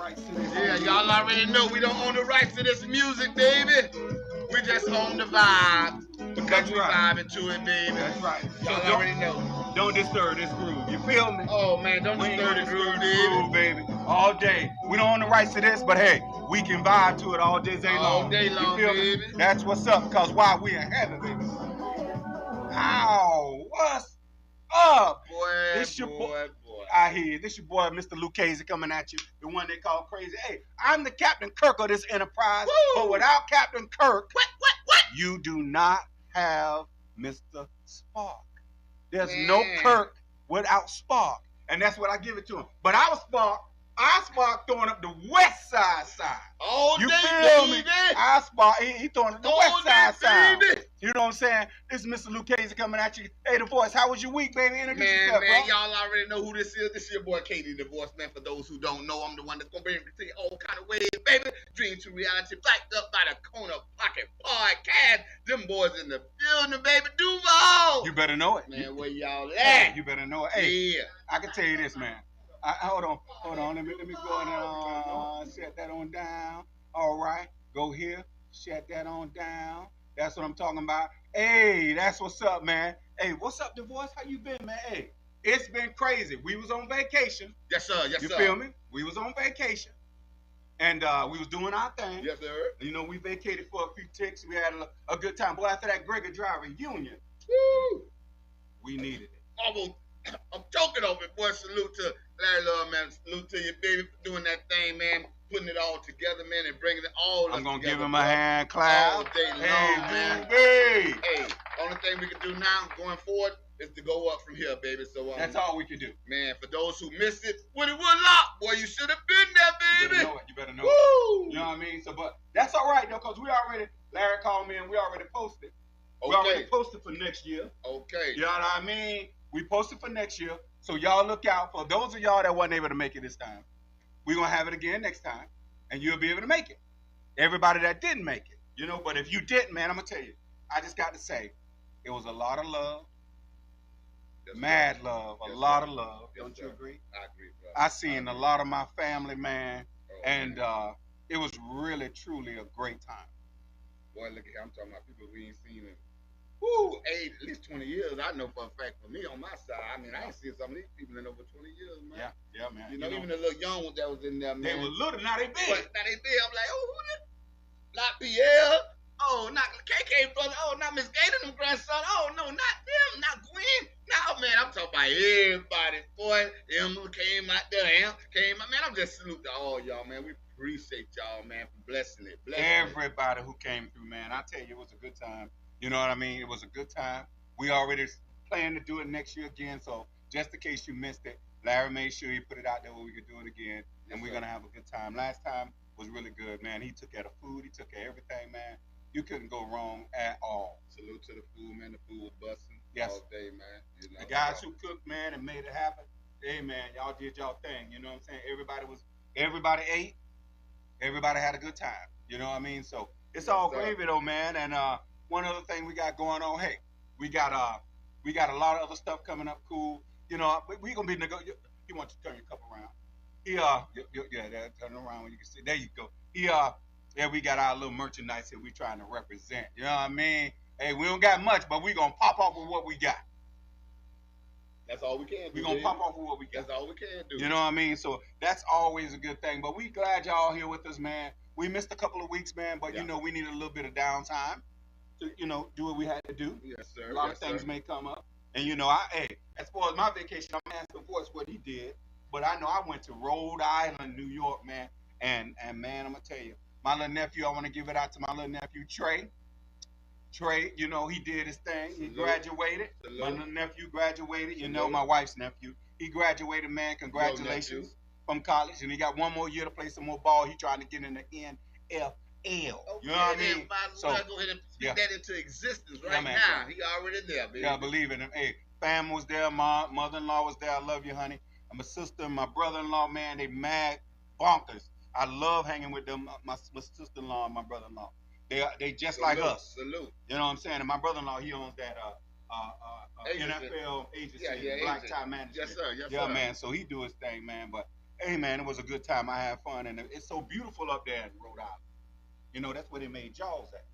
rights to this. Yeah, y'all already know we don't own the rights to this music, baby. We just own the vibe. Because we vibing to it, baby. That's right. Y'all So already know. Don't disturb this groove. You feel me? Oh, man, don't disturb the groove, baby. All day. We don't own the rights to this, but hey, we can vibe to it all day long. All day long, you feel baby. Me? That's what's up, because why we in heaven, baby. Ow, what's up? Boy, this your boy. I hear you. This your boy, Mr. Lucchese, coming at you. The one they call crazy. Hey, I'm the Captain Kirk of this enterprise. Woo! But without Captain Kirk, what? You do not have Mr. Spark. There's no Kirk without Spark. And that's what I give it to him. But our Spark throwing up the west side. All you day, feel baby. Me? Our Spark, he throwing up the west side. You know what I'm saying? This is Mr. Lucchese coming at you. Hey, The Voice, how was your week, baby? Introduce yourself, man, bro. y'all already know who this is. This is your boy, Katie, The Voice, man. For those who don't know, I'm the one that's going to bring it to you all kind of ways, baby. Dream to reality, backed up by the Corner Pocket Podcast. Them boys in the building, baby. Duval. You better know it. Man, where y'all at? You better know it. Hey, yeah. I can tell you this, man. Hold on. Let me go and shut that on down. All right, go here, shut that on down. That's what I'm talking about. Hey, that's what's up, man. Hey, what's up, The Voice? How you been, man? Hey, it's been crazy. We was on vacation. Yes, sir. Yes, sir. You feel me? We was on vacation, and we was doing our thing. Yes, sir. You know, we vacated for a few ticks. We had a good time. Boy, after that Gregory Drive reunion, woo, we needed it. Almost. I'm choking over it, boy. Salute to Larry Love, man. Salute to you, baby, for doing that thing, man. Putting it all together, man, and bringing it all I'm going to together, give him a hand clap. All day long, man. Baby. Hey, only thing we can do now, going forward, is to go up from here, baby. So that's all we can do. Man, for those who missed it, Woody Woodlock, boy, you should have been there, baby. You better know Woo! it. You know what I mean? So, but that's all right, though, because Larry called me and we already posted. Okay. We already posted for next year. Okay. You know what I mean? We posted for next year. So y'all look out for those of y'all that wasn't able to make it this time. We're going to have it again next time. And you'll be able to make it. Everybody that didn't make it. You know, but if you didn't, man, I'm going to tell you. I just got to say, it was a lot of love. Yes, mad sir. Love. A yes, lot sir. Of love. Yes, don't sir. You agree? I agree, bro. I seen a lot of my family, man. And it was really, truly a great time. Boy, look at I'm talking about people we ain't seen in at least 20 years. I know for a fact for me on my side. I mean, I ain't seen some of these people in over 20 years, man. Yeah, man. You know, even the little young ones that was in there, man. They were little, now they big. But now they big. I'm like, oh, who this? Not Pierre. Oh, not KK brother. Oh, not Miss Gator, them grandson. Oh, no, not them. Not Gwen. No, man, I'm talking about everybody. Boy, Emma came out there. Man, I'm just salute to all y'all, man. We appreciate y'all, man, for blessing it. Everybody who came through, man. I tell you, it was a good time. You know what I mean? It was a good time. We already plan to do it next year again. So just in case you missed it, Larry made sure he put it out there where we could do it again. And we're going to have a good time. Last time was really good, man. He took care of food. He took care of everything, man. You couldn't go wrong at all. Salute to the food, man. The food was busting all day, man. You know, the guys who cooked, man, and made it happen. Hey, man, y'all did y'all thing. You know what I'm saying? Everybody ate. Everybody had a good time. You know what I mean? So it's all gravy, though, man. And one other thing we got going on, hey, we got a lot of other stuff coming up cool. You know, we gonna be he wants to turn your cup around. Turn around when you can see. There you go. We got our little merchandise here we trying to represent. You know what I mean? Hey, we don't got much, but we gonna pop off with what we got. That's all we can do. We gonna pop off with what we got. That's all we can do. You know what I mean? So that's always a good thing. But we glad y'all here with us, man. We missed a couple of weeks, man, but you know, we need a little bit of downtime to, you know, do what we had to do. Yes, sir. A lot of things may come up. And you know, as far as my vacation, I'm asking The Voice what he did. But I know I went to Rhode Island, New York, man. And man, I'm gonna tell you, my little nephew, I want to give it out to my little nephew, Trey. Trey, you know, he did his thing. He graduated. My little nephew graduated. You know, my wife's nephew. He graduated, man. Congratulations from college. And he got one more year to play some more ball. He trying to get in the NFL. You know what I mean? So go ahead and speak that into existence right now. He already there, baby. Yeah, I believe in him. Hey, fam was there. My mother-in-law was there. I love you, honey. And my sister and my brother-in-law, man, they mad bonkers. I love hanging with them. My sister-in-law and my brother-in-law. They just like us. Salute. You know what I'm saying? And my brother-in-law, he owns that NFL agency, Black Tie Management. Yes, sir. Yes, yeah, sir. man. So he do his thing, man. But hey man, it was a good time. I had fun, and it's so beautiful up there in Rhode Island. You know, that's where they made Jaws at.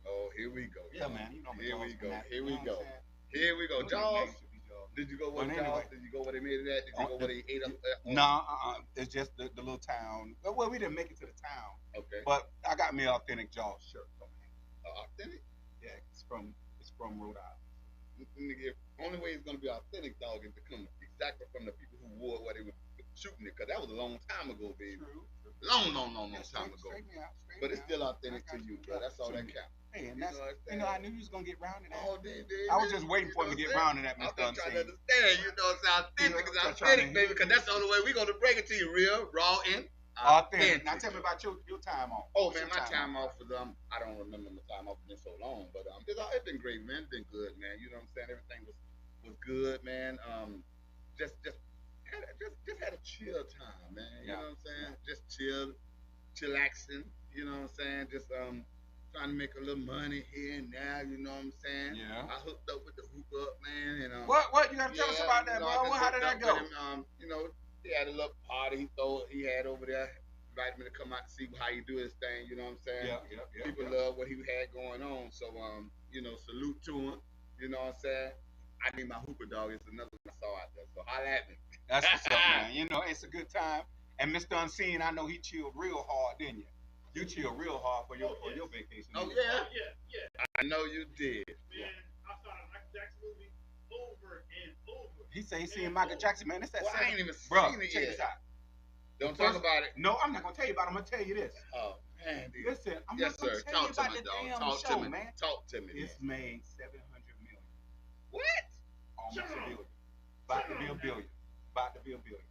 Oh, here we go. Yeah, man. You know, I'm a Here Jaws we go. fanatic, Here you we know go. what I'm saying? Here we go. You know, their Jaws. name should be Jaws. Did you go But with anyway. Jaws? Did you go where they made it at? Did you go where they ate up? No, it's just the little town. Well, we didn't make it to the town, Okay. but I got me an authentic Jaws shirt from him. Authentic? Yeah, it's from Rhode Island. Nigga, only way it's gonna be authentic, dog, is to come exactly from the people who wore what they were shooting it, because that was a long time ago, baby. True. Long Yeah, time ago. straight me out, But it's me still out. authentic I to got you, you. bro. That's all To that me. counts. Hey, and You that's know what I'm you know, I saying? knew you was gonna get round to that. Oh, dude. I was just waiting for him to get round to that, I'm Mr. just trying to Unseen. understand, you know, it's authentic, it's Yeah, I'm trying authentic, to- baby, because that's the only way we're gonna break it to you, real, raw, and Authentic. Now tell me about your time off. Oh What's man, your my time off was I don't remember my time off, it's been so long, but it's been great, man. It's been good, man. You know what I'm saying? Everything was good, man. Just had a chill time, man. You Yeah. know what I'm saying? Just chillaxing. You know what I'm saying? Just trying to make a little money here and there. You know what I'm saying? Yeah. I hooked up with the hook up, man, and What you gotta tell us about that, you know, bro? I just How did that hooked go? up with him. You know, he had a little party he had over there. Invited me to come out to see how he do his thing. You know what I'm saying? Yeah. People love what he had going on. So, you know, salute to him. You know what I'm saying? I need my hooper dog. It's another one I saw out there. So holla at me. That's what's up, man. You know, it's a good time. And Mr. Unseen, I know he chilled real hard, didn't you? You chilled real hard for your vacation. Oh, didn't you? yeah? I know you did. Man, I saw the Michael Jackson movie over and over. He said he seen Michael Jackson, man. It's that Well, I ain't even Bro, seen it check yet. this out. Don't First- talk about it. No, I'm not gonna tell you about it. I'm gonna tell you this. Oh, man, dude. Listen, I'm Yes, not gonna sir. tell you Talk to about me, the dog. damn Talk show, to me. man. Talk to me. It's made 700 million. What? Almost Shut a up. billion. About to be a Shut up. billion. About to be a billion.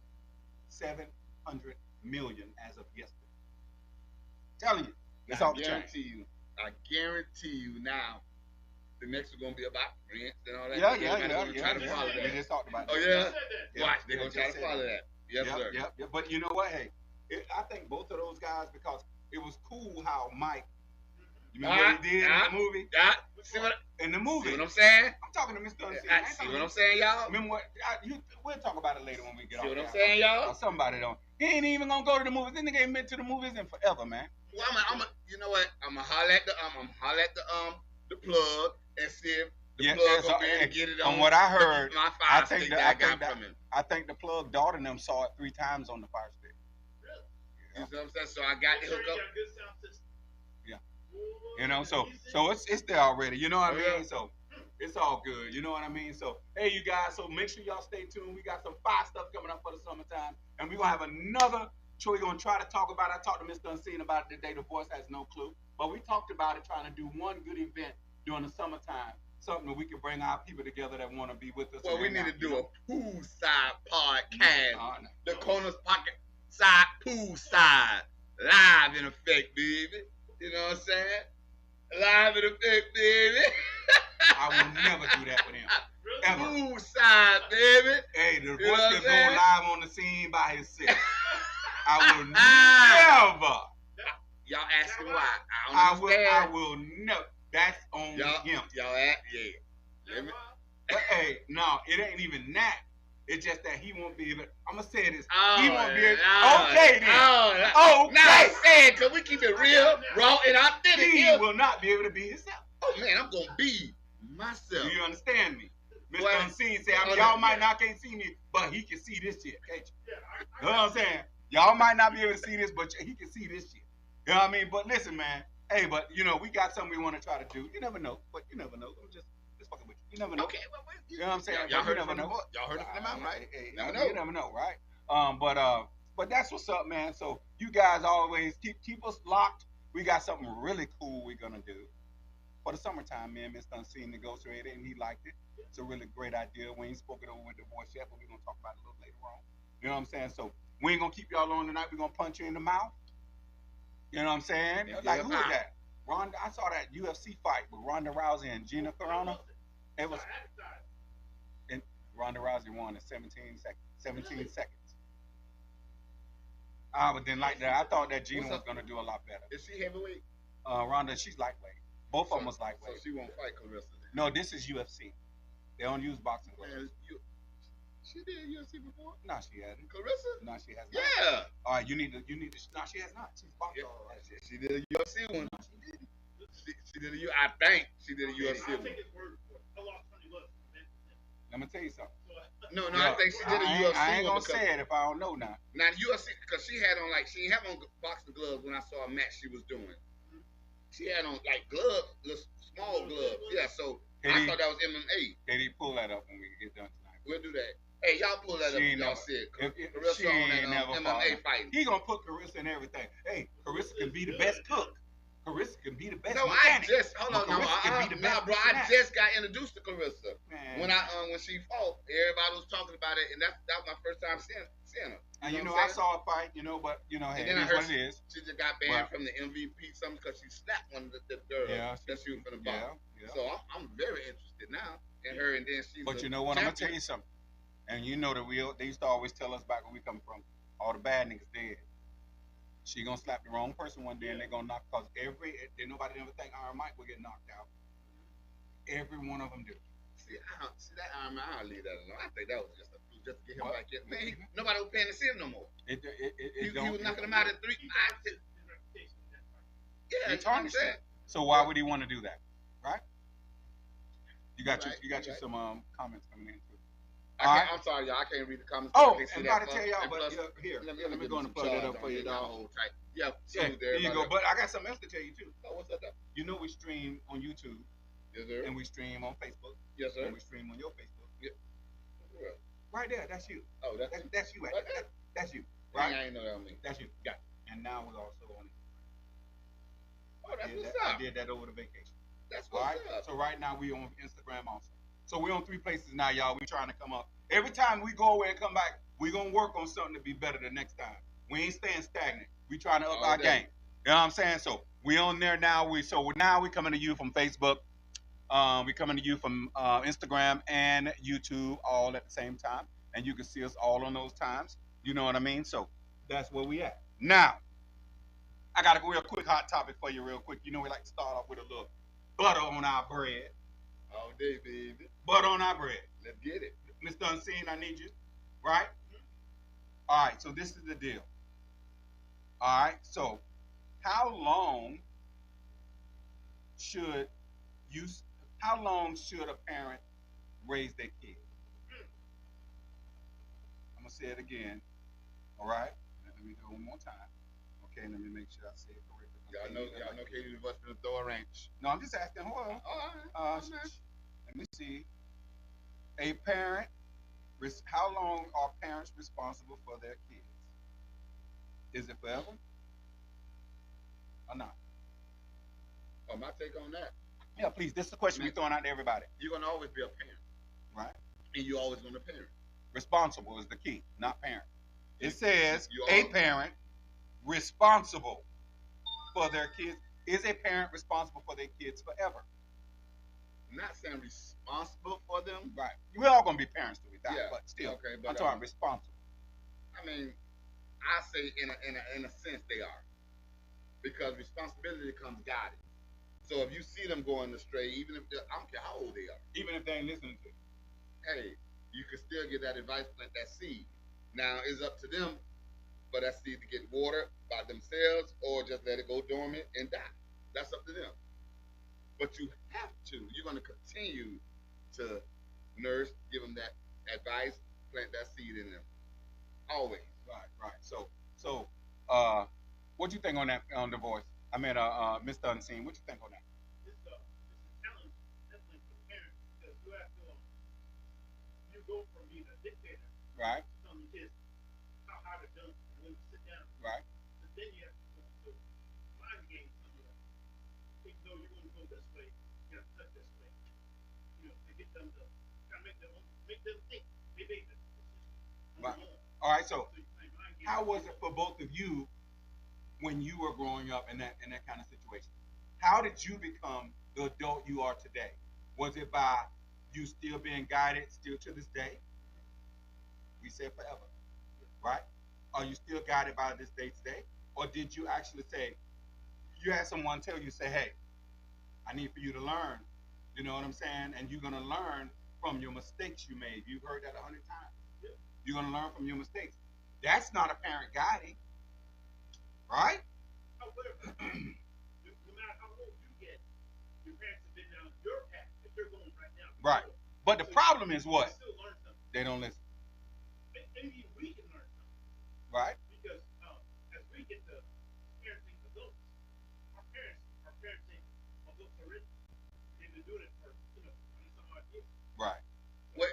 700 million as of yesterday. Telling you, it's off the chain. I guarantee you now, the next one's gonna be about Prince and all that. Yeah. They're gonna try to follow We that. just talked about Oh, that. yeah? Said that. Yeah. Watch, they're gonna just try to said follow that. that. Yes, sir. Yeah. But you know what? Hey, I think both of those guys, because it was cool how Mike, you remember what he did in the movie? Yeah. See what In the movie. I'm saying? I'm talking to Mr. Unseen. I ain't See talking what to- I'm saying, y'all? Remember what? We'll talk about it later when we get See off. what I'm the- saying, y'all? Somebody don't. He ain't even gonna go to the movies. This nigga ain't been to the movies in forever, man. Well, you know what? I'm gonna holler at the plug and see if the Yeah, plug so, gonna be able hey, to get it from on. what I heard, my I fire think stick that- that I I got think that- from him. I think the plug daughter and them saw it 3 times on the Fire Stick. You know what I'm saying? So I got Make to sure hook you up. got a good sound system. Yeah. Ooh, You know, so easy. it's there already. You know what I Oh, mean? yeah. So it's all good. You know what I mean? So hey, you guys. So make sure y'all stay tuned. We got some fire stuff coming up for the summertime, and we're gonna have another show. We're gonna try to talk about. I talked to Mr. Unseen about it today. The voice has no clue, but we talked about it, trying to do one good event during the summertime. Something that we can bring our people together that want to be with us. Well, and we hang need to out, you do know? a poolside podcast. No. The Corners Pocket side, poolside, live in effect, baby. You know what I'm saying? Live in effect, baby. I will never do that with him. Really? Ever. Poolside, baby. Hey, the You know voice what I'm can go saying? live on the scene by himself. I will never. Y'all asking why? I don't understand. I will never. That's on Y'all, him. y'all at yeah. Never mind. But, hey, no, it ain't even that. It's just that he won't be able. I'm gonna say this. Oh, He won't be able. oh, Okay then. Oh, Okay. now I'm saying, cause we keep it real, raw, and authentic. He here. will not be able to be himself. Oh man, I'm gonna be myself. Do you understand me? Mr. Well, Unseen say, well, y'all might yeah. not can't see me, but he can see this shit, can't you? Yeah, I You know what I'm saying? Y'all might not be able to see this, but he can see this shit. You know what I mean? But listen, man. Hey, but you know, we got something we want to try to do. You never know, but you never know. I'm just fucking with you. You never know. Okay, well, You know what I'm saying? Y'all But heard you it from never the know. voice. Y'all heard it from the mouth, right? Hey, Never you know. never know, right? But that's what's up, man. So you guys always keep us locked. We got something really cool we're gonna do for the summertime. Me and Mr. Unseen negotiated, and he liked it. It's a really great idea. We ain't spoken over with the voice yet, but we're gonna talk about it a little later on. You know what I'm saying? So we ain't gonna keep y'all on tonight. We're gonna punch you in the mouth. You know what I'm saying? Yeah, Like, who yeah. is that? Ronda. I saw that UFC fight with Ronda Rousey and Gina Carano. It was Ronda Rousey won in 17 seconds. 17 seconds. I didn't like that. I thought that Gina What's was up? gonna do a lot better. Is she heavyweight? Ronda, she's lightweight. Both of them was So lightweight. she won't fight Clarissa then. No, this is UFC. They don't use boxing gloves. Man, She did UFC before. No, she hasn't. Carissa? No, she has not. Yeah. All right, you need to. No, she has not. She's boxed Yeah. all right. She did a UFC one. No, she didn't. She did I think she did a UFC I'll one. take his word for it. I lost 20 bucks. Let me tell you something. No, Yeah, I think she did a I UFC ain't one gonna say it if I don't know now. Now UFC because she had on like she didn't have on boxing gloves when I saw a match she was doing. She had on like gloves, little small gloves. Yeah, so I thought that was MMA. KD, pull that up when we get done tonight. We'll do that. Hey, y'all pull that up. She ain't Y'all never- see it. If Carissa she on ain't that never MMA fought. fighting. He gonna put Carissa in everything. Hey, Carissa can be the best cook. Carissa can be the best No, mechanic. I just hold on. No, Carissa can be the best bro. I mechanic. just got introduced to Carissa Man. when she fought. Everybody was talking about it, and that was my first time seeing her. And you know, what I I'm saying? saw a fight, but hey, And it then I is heard what it is. she just got banned But- from the MVP something because she slapped one of the girls Yeah, that she was from the Yeah, box. yeah. So I'm very interested now in her, and then she's. But you know what? I'm gonna tell you something. And you know they used to always tell us back where we come from. All the bad niggas dead. She gonna slap the wrong person one day, and they gonna knock. Cause did nobody ever think Iron Mike would get knocked out? Every one of them do. See that Iron Man, I'll leave that alone. I think that was just to get him What? back in. Man, nobody was paying to see him no more. He Don't. was knocking him out in 3 5 6. Yeah, He that's what I'm tarnished saying. it. So why would he want to do that, right? You got Right, you got right. some comments coming in too. I'm sorry, y'all. I can't read the comments. Oh, I can't see I'm that about to tell y'all, and but plus, here, let let me give go and some plug that charge up for on you, it. dog. Hold tight. Yeah, Yeah, there you go. But I got something else to tell you too. Oh, what's that? You know we stream on YouTube Yes, sir. and we stream on Facebook Yes, sir. and we stream on your Facebook. Where? Right there, that's you. Oh, that's That's you. Right there? That's you. Right. Right. I ain't know that on me. That's you. Got And now we're also on. Oh, that's what's I up. did that over the vacation. That's All what's right. up. So right now we on Instagram also. So we're on 3 places now, y'all. We trying to come up. Every time we go away and come back, we gonna work on something to be better the next time. We ain't staying stagnant. We trying to up All our day. game. You know what I'm saying? So we on there now. Now we coming to you from Facebook. We coming to you from Instagram and YouTube all at the same time, and you can see us all on those times. You know what I mean? So that's where we at. Now, I got a real quick hot topic for you, real quick. You know we like to start off with a little butter on our bread. All day, baby. Butter on our bread. Let's get it. Mr. Unseen, I need you. Right? All right, so this is the deal. All right, so how long should a parent raise their kid? I'm gonna say it again. All right, let me do it one more time. Okay, let me make sure I say it correctly. Y'all know Katie was gonna throw a wrench. No, I'm just asking. Hold on. All right. Let me see. A parent, how long are parents responsible for their kids? Is it forever or not? Oh, my take on that. Yeah, please. This is the question we're throwing out to everybody. You're gonna always be a parent, Right? and you always gonna parent. Responsible is the key, not parent. It says You a are- parent responsible for their kids. Is a parent responsible for their kids forever? I'm not saying responsible for them. Right. We're all gonna be parents till we die, Yeah. but still, Okay, I'm but talking responsible. I mean, I say in a sense they are, because responsibility comes guidance. So if you see them going astray, even if I don't care how old they are, Even if they ain't listening to you. hey, you can still get that advice, plant that seed. Now it's up to them for that seed to get watered by themselves or just let it go dormant and die. That's up to them. But you have to. You're going to continue to nurse, give them that advice, plant that seed in them. Always. Right. So, what you think on that on the voice? I mean, Mr. Unseen. What you think on that? It's a challenge definitely for parents because you have to you go from being a dictator Right. to telling your kids how to do and when to sit down. Right. But then you have to go to mind games some of them. Even though you're going to go this way, you have to touch this way. You know, to get them to kind of make them think. Maybe the decision. Right. All right. So, So you play mind games. how was it for both of you when you were growing up in that kind of situation? How did you become the adult you are today? Was it by you still being guided still to this day? We said forever, right? Are you still guided by this day today? Or did you actually say, you had someone tell you, say, hey, I need for you to learn, you know what I'm saying? And you're going to learn from your mistakes you made. You've heard that 100 times. You're gonna learn from your mistakes. That's not a parent guiding, right? However, no matter how old you get, your parents have been down your path that you're going right now. Right. But the problem is You what? still learn something. They don't listen. And maybe we can learn something. Right. Because as we get to parenting adults, our parenting adults already. They've been doing it for 20 some odd years. Right. Well,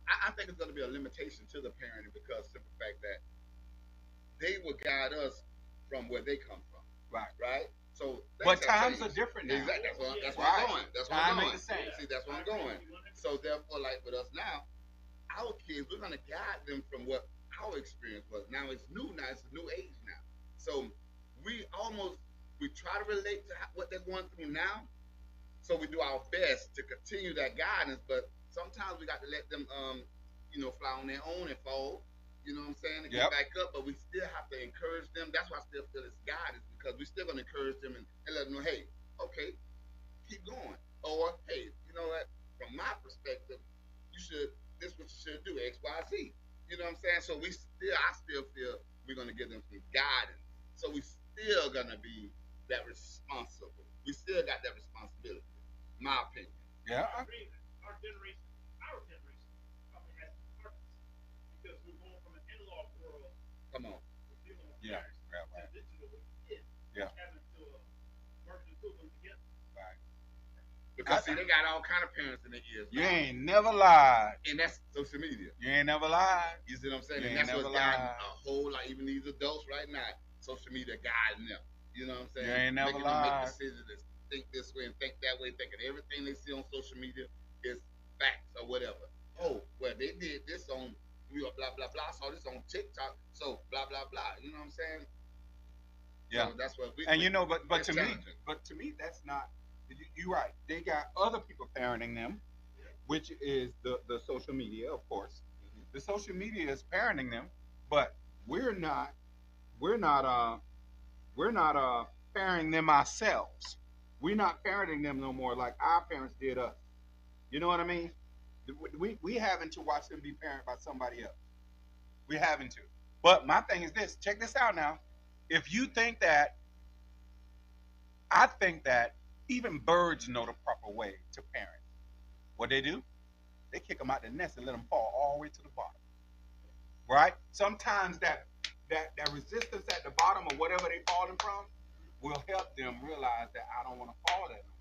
I think it's going to be a limitation to the parenting because of the fact that they will guide us from where they come from. Right. Right? So But times are different now. Exactly. That's where Right. I'm going. That's where Time I'm ain't going. the same. See, that's where I'm going. So therefore, like with us now, our kids, we're gonna guide them from what our experience was. Now it's new. Now it's a new age now. So we try to relate to what they're going through now. So we do our best to continue that guidance, but sometimes we got to let them, fly on their own and fall. You know what I'm saying? And Yep. get back up, but we still have to encourage them. That's why I still feel it's guidance because we still gonna encourage them and let them know, hey, okay, keep going. Or hey, you know what? From my perspective, this is what you should do, X, Y, Z. You know what I'm saying? So I still feel we're gonna give them some guidance. So we still gonna be that responsible. We still got that responsibility. My opinion. Yeah. Our generation probably has purpose because we're going from an analog world. Come on. Yeah. To digital with kids. Yeah. Having to merge the two of them together. Right. Because see, they got all kind of parents in their ears. You ain't never lied. And that's social media. You ain't never lied. You see what I'm saying? You And ain't that's what's never guiding lied. a whole lot, even these adults right now, social media guiding them. You know what I'm saying? You ain't never Making them lied. make decisions and think this way and think that way, thinking everything they see on social media is facts or whatever. Oh, well, they did this on blah, blah, blah. I saw this on TikTok, so blah, blah, blah. You know what I'm saying? Yeah. So that's what we. And but it's to me, challenging. that's not. You're right. They got other people parenting them, which is the social media, of course. The social media is parenting them, but we're not parenting them ourselves. We're not parenting them no more like our parents did us. You know what I mean? We having to watch them be parented by somebody else. We having to. But my thing is this. Check this out now. If you think that, I think that even birds know the proper way to parent. What they do? They kick them out the nest and let them fall all the way to the bottom. Right? Sometimes that resistance at the bottom or whatever they falling from will help them realize that I don't want to fall at them.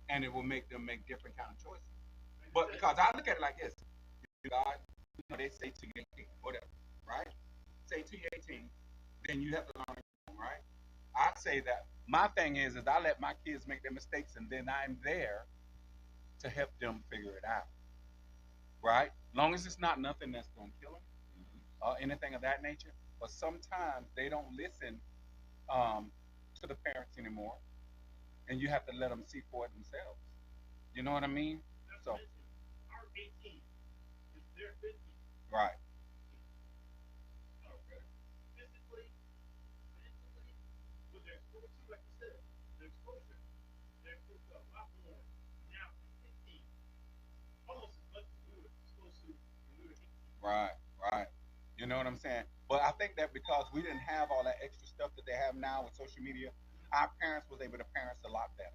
And it will make them make different kind of choices. But because I look at it like this, God, they say to you 18, whatever, right? Say to you 18, then you have to learn, right? I say that my thing is I let my kids make their mistakes and then I'm there to help them figure it out, right? Long as it's not nothing that's going to kill them or anything of that nature. But sometimes they don't listen to the parents anymore, and you have to let them see for it themselves. You know what I mean? So, Our 18 is their 15. right. Okay. Physically, mentally, with their exposure, like you said, their exposure, they're exposed to a lot more now at 15. Almost as much as we were exposed to when we were 18. Right. You know what I'm saying? But I think that because we didn't have all that extra stuff that they have now with social media, our parents was able to parent us a lot better.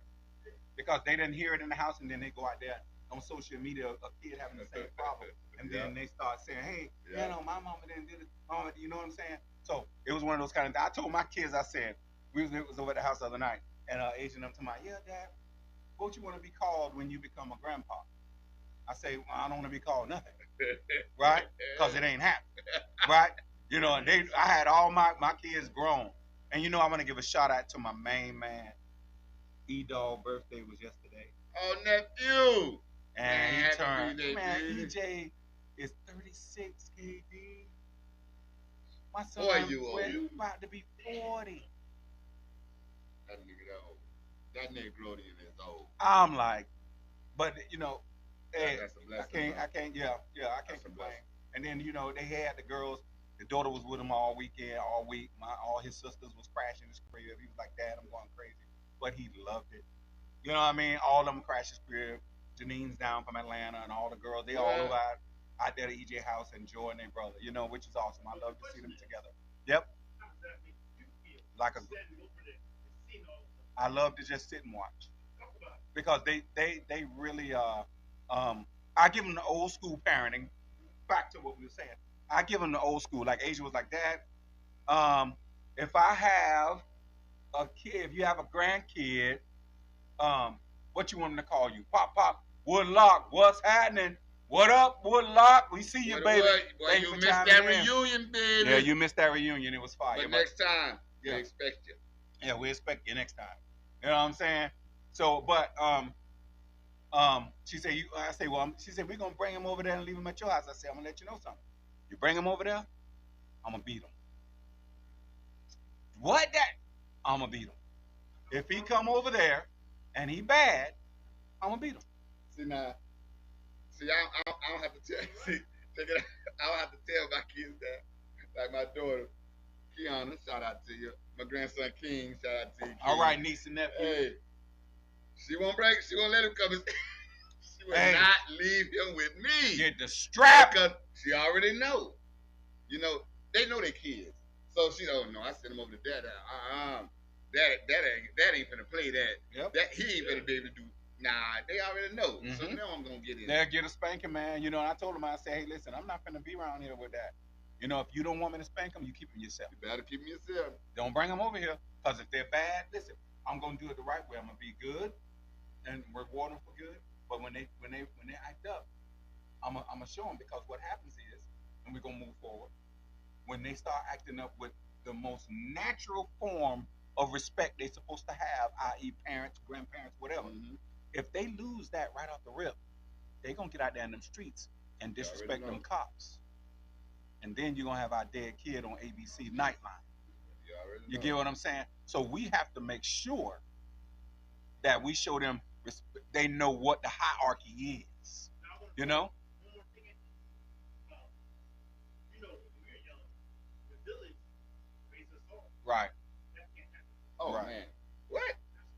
Because they didn't hear it in the house and then they go out there on social media, a kid having the same problem. And then they start saying, hey, my mama didn't do this. Mama, you know what I'm saying? So it was one of those kind of things. I told my kids, I said, we was over at the house the other night, and Asian them to my, Dad, what you want to be called when you become a grandpa? I say, well, I don't want to be called nothing, right? Because it ain't happening, right? You know, and I had all my kids grown. And I want to give a shout out to my main man. E-Dog birthday was yesterday. Oh, nephew. And he turned, birthday, EJ is 36, KD. My son Boy, you old. about to be 40. That nigga old. That Negrodian is old. I'm like, but hey, That's a blessing. I can't That's a complain. blessing. And then they had the girls. The daughter was with him all weekend, all week. All his sisters was crashing his crib. He was like, Dad, I'm going crazy, but he loved it. You know what I mean? All of them crashed his crib. Janine's down from Atlanta, and all the girls, they all over out there at EJ House enjoying their brother, you know, which is awesome. I love to see them together. Yep. How does that make you feel? Like a, Standing over there and seeing all of them. I love to just sit and watch Talk about it. because they really I give them the old school parenting. Back to what we were saying, I give them the old school. Like Asia was like, Dad, if I have a kid, if you have a grandkid, what you want them to call you? Pop, Woodlock, what's happening? What up, Woodlock? We see you, baby. Boy, Thanks you for missed chiming that in. reunion, baby. Yeah, you missed that reunion. It was fire. But next time, we Yeah. expect you. Yeah, we expect you next time. You know what I'm saying? So, but she said, I say, well, she said, we're gonna bring him over there and leave him at your house. I said, I'm gonna let you know something. You bring him over there, I'm gonna beat him. What that? I'm gonna beat him. If he come over there and he bad, I'm gonna beat him. See now, I don't have to tell. See, check it out. I don't have to tell my kids that. Like my daughter, Kiana, shout out to you. My grandson King, shout out to you. King. All right, niece and nephew. Hey, she won't let him come. She will Hey. not leave him with me. Get the strap. Because she already know. You know, they know their kids. So she don't know. I sent him over to dad. That ain't finna play that. Yep. That he ain't finna be able to do. Nah, they already know. So Mhm. now I'm gonna get in. They'll get a spanking, man. You know, and I told him, I said, hey, listen, I'm not gonna be around here with that. You know, if you don't want me to spank them, you keep them yourself. You better keep me yourself. Don't bring them over here. Because if they're bad, listen, I'm gonna do it the right way. I'm gonna be good and reward them for good. But when they act up, I'm gonna show them, because what happens is, and we're gonna move forward, when they start acting up with the most natural form of respect they're supposed to have, i.e. parents, grandparents, whatever, Mhm. if they lose that right off the rip, they're gonna get out there in them streets and You already disrespect them know. cops. And then you're gonna have our dead kid on ABC Nightline. You already You know. get what I'm saying? So we have to make sure that we show them they know what the hierarchy is. Now, I want You know? one more thing. You know, when we were young, the village raised us all. Right. That can't happen. Oh Right. man, what?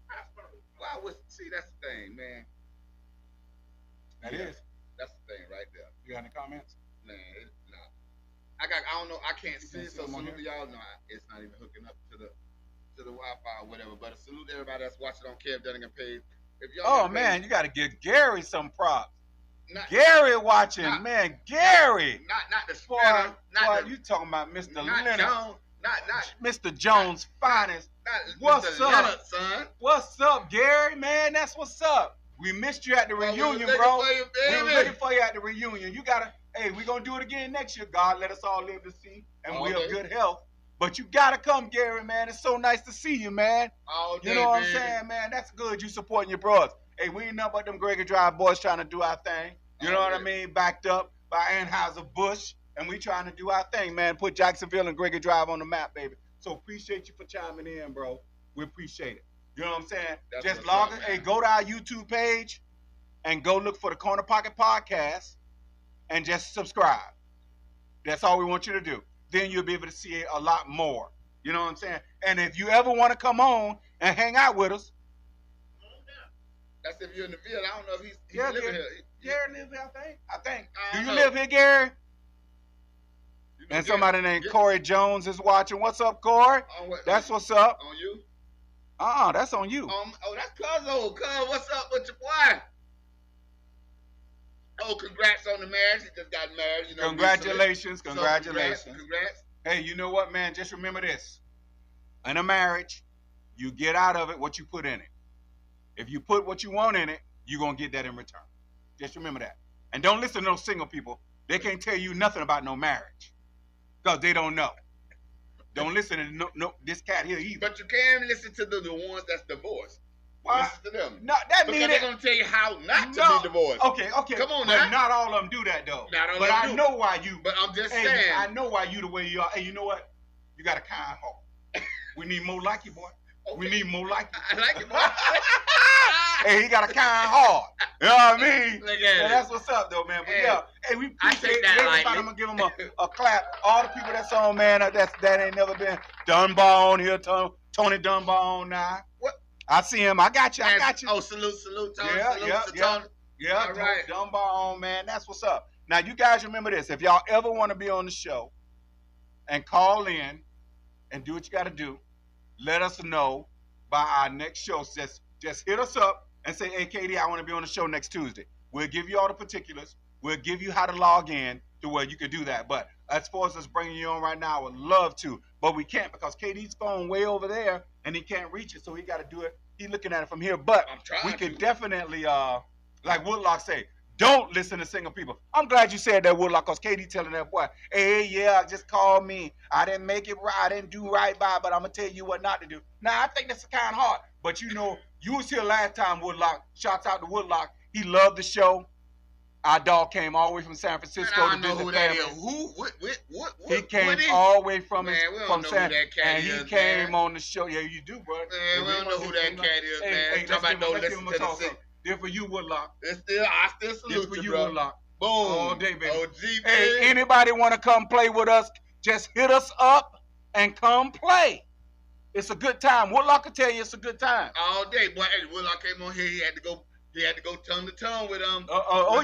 That's part of the Why was? See, that's the thing, man. That Yeah. is. That's the thing right there, You got any comments? man. Nah. I don't know. I can't You see can it. see So them on salute to here? y'all. No, it's not even hooking up to the Wi-Fi or whatever. But a salute to everybody that's watching on Kev Dunnigan page. If y'all Oh got man, you gotta give Gary some props. not, Gary watching, Nah. man. Gary. not the Boy, spinner, not boy, the you talking about Mr. not Leonard. Jones, not Mr. Jones' finest. What's Mr. up? Leonard, son. What's up, Gary? Man, that's what's up. We missed you at the Well, we was reunion, looking bro. for you, We were baby. looking for you at the reunion. You gotta, hey, we gonna do it again next year. God let us all live to see, and we Okay. have good health. But you gotta come, Gary, man. It's so nice to see you, man. All day, You know what baby. I'm saying, man? That's good. You supporting your bros. Hey, we ain't nothing but them Gregory Drive boys trying to do our thing. You know what I Already. mean? Backed up by Anheuser-Busch, and we trying to do our thing, man. Put Jacksonville and Gregory Drive on the map, baby. So appreciate you for chiming in, bro. We appreciate it. You know what I'm saying? That's Just what's log up, in. Hey, man. go to our YouTube page and go look for the Corner Pocket Podcast and just subscribe. That's all we want you to do. Then you'll be able to see a lot more. You know what I'm saying? And if you ever want to come on and hang out with us, Calm down. That's if you're in the Ville. I don't know if he's Yeah, living yeah. here. Gary live here, I think. I Do don't you know. live here, Gary? You know, And somebody named yeah. Corey Jones is watching. What's up, Corey? On what- That's what's up. on you. That's on you. Oh, that's Cuzzo. Cuz, what's up with your boy? Oh, congrats on the marriage. He just got married. You know, Congratulations, recently. So, congratulations. Congrats. Hey, you know what, man? Just remember this. In a marriage, you get out of it what you put in it. If you put what you want in it, you're going to get that in return. Just remember that. And don't listen to those single people. They can't tell you nothing about no marriage because they don't know. Don't listen to this cat here either. But you can listen to the ones that's divorced. Why? Listen to them. No, that Because mean they're it. going to tell you how not to No. be divorced. Okay. Come on but now. not all of them do that though. Not all but of them I do. know why you. But I'm just Hey, saying. I know why you the way you are. Hey, you know what? You got a kind heart. We need more like you, boy. We Okay. need more like you. I like it. boy. Hey, he got a kind heart. You know what I mean? Look at Yeah, it. that's what's up, though, man. But Hey, yeah, hey, we I appreciate take that everybody. lightly. I'm gonna give them a clap. All the people that's on, man, that ain't never been Dunbar on here. Tony Dunbar on now. What? I see him. I got you. I got you. Oh, salute, Tony. Yeah, salute yeah, to yeah. Tony. Yeah, All right. Dunbar on, man. That's what's up. Now, you guys remember this. If y'all ever want to be on the show and call in and do what you got to do, let us know by our next show. Just hit us up and say, hey, Katie, I want to be on the show next Tuesday. We'll give you all the particulars. We'll give you how to log in to where you can do that. But as far as us bringing you on right now, I would love to. But we can't because Katie's phone way over there and he can't reach it. So he got to do it. He's looking at it from here. But we can definitely, like Woodlock say, don't listen to single people. I'm glad you said that, Woodlock, because Katie telling that boy, hey, yeah, just call me. I didn't make it right. I didn't do right by, but I'm going to tell you what not to do. Now, I think that's kind of hard. But, you know, you was here last time, Woodlock. Shouts out to Woodlock. He loved the show. Our dog came all the way from San Francisco Man, I to don't know visit who that family. is. Who? What? He came what is? all the way from Man, we don't from know San who that cat and he is, came man. on the show. Yeah, you do, bro. Man, we don't know who that cat is, man. Hey, Talking about don't listen to the sing. There for you, Woodlock. I still This salute for you, you, bro. Woodlock. Boom. All day, baby. OG, Hey, baby. anybody want to come play with us? Just hit us up and come play. It's a good time. Woodlock will tell you it's a good time. All day, boy. Hey, Woodlock came on here. He had to go tongue to tongue with him.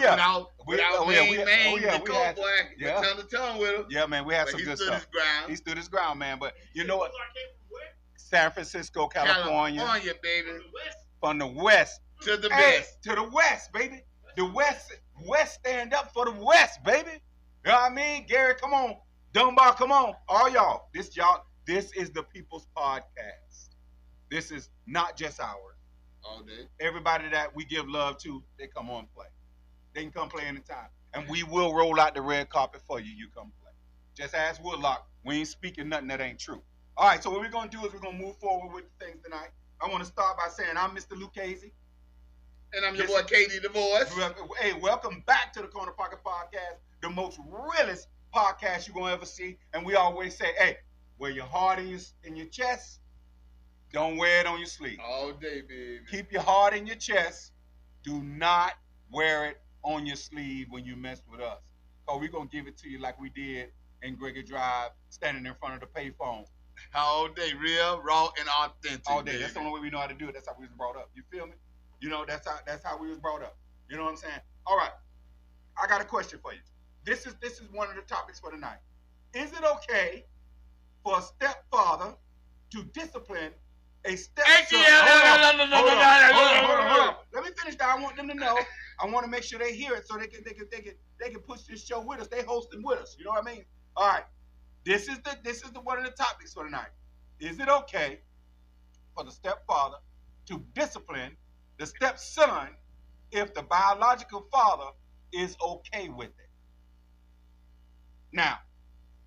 Yeah. Without we the coat, had, boy. yeah. Tongue to tongue with him. Yeah, man, we had But some he good stood stuff. his ground. He stood his ground, man. But you know what? Woodlock came from where? San Francisco, California, California, baby. From the West. from the West. To the Hey, best. to the West, baby. The West stand up for the West, baby. You know what I mean? Gary, come on. Dunbar, come on. All y'all. This is the People's Podcast. This is not just ours. All day. Everybody that we give love to, they come on and play. They can come play anytime. And we will roll out the red carpet for you. You come play. Just ask Woodlock. We ain't speaking nothing that ain't true. All right, so what we're going to do is we're going to move forward with the things tonight. I want to start by saying I'm Mr. Luke Casey. And I'm your boy, Katie the Voice. Hey, welcome back to the Corner Pocket Podcast, the most realest podcast you're going to ever see. And we always say, hey, wear your heart in your chest. Don't wear it on your sleeve. All day, baby. Keep your heart in your chest. Do not wear it on your sleeve when you mess with us. Because we're going to give it to you like we did in Gregory Drive, standing in front of the payphone. All day, real, raw, and authentic. All day. Baby. That's the only way we know how to do it. That's how we was brought up. You feel me? You know, that's how we was brought up. You know what I'm saying? All right. I got a question for you. This is one of the topics for tonight. Is it okay for a stepfather to discipline a stepson? Hold on. Let me finish that. I want them to know. I want to make sure they hear it so they can push this show with us. They hosting with us. You know what I mean? All right. This is the one of the topics for tonight. Is it okay for the stepfather to discipline the stepson if the biological father is okay with it? Now,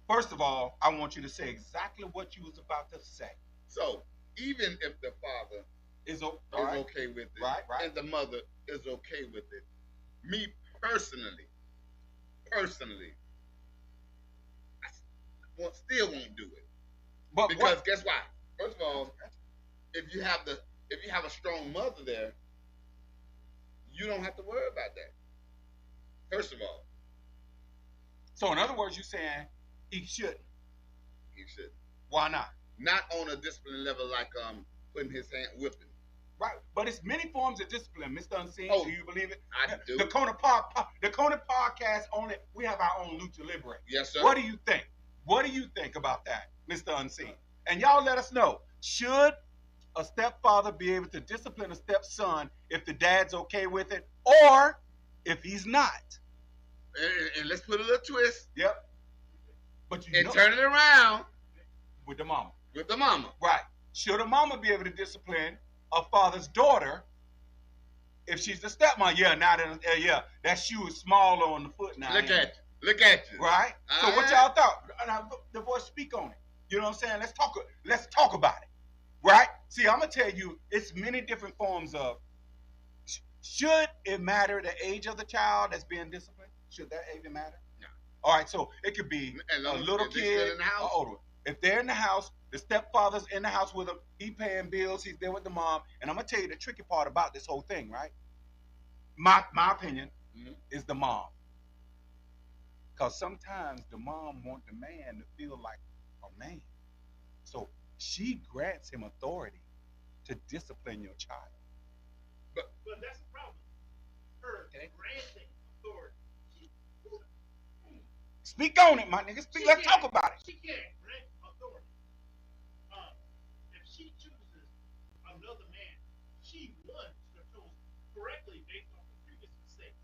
first of all, I want you to say exactly what you was about to say. So, even if the father Is okay with it, Right. and the mother is okay with it, me personally, I still won't do it. But Because guess what? First of all, if you have a strong mother there, you don't have to worry about that. First of all, so in other words, you're saying he shouldn't. you should Why not? not on a discipline level like putting his hand whipping. Right. But it's many forms of discipline, Mr. Unseen. Oh, Do you believe it? I do. The Kona Podcast only. We have our own Lucha Libre. Yes, sir. What do you think? What do you think about that, Mr. Unseen? And y'all let us know. Should a stepfather be able to discipline a stepson if the dad's okay with it, or if he's not? And let's put a little twist Yep. But you and know, turn it around with the mama. with the mama. Right. Should a mama be able to discipline a father's daughter if she's the stepmom? Yeah, now that that shoe is smaller on the foot now. Look ain't at it? you. Look at you. Right? So what y'all thought? Now, the voice speak on it. You know what I'm saying? Let's talk about it. Right? See, I'm gonna tell you, it's many different forms of. Should it matter the age of the child that's being disciplined? Should that even matter? No. All right, so it could be And a little if they kid still in the house? or older one. If they're in the house, the stepfather's in the house with them, he paying bills, he's there with the mom. And I'm gonna tell you the tricky part about this whole thing, right? My opinion is the mom. Because sometimes the mom wants the man to feel like a man. So she grants him authority to discipline your child. But that's the problem. Her granting authority. Speak on it, my nigga. Speak. Let's talk about it. She can't, right? Authority. If she chooses another man, she won. She chose correctly based on the previous mistakes.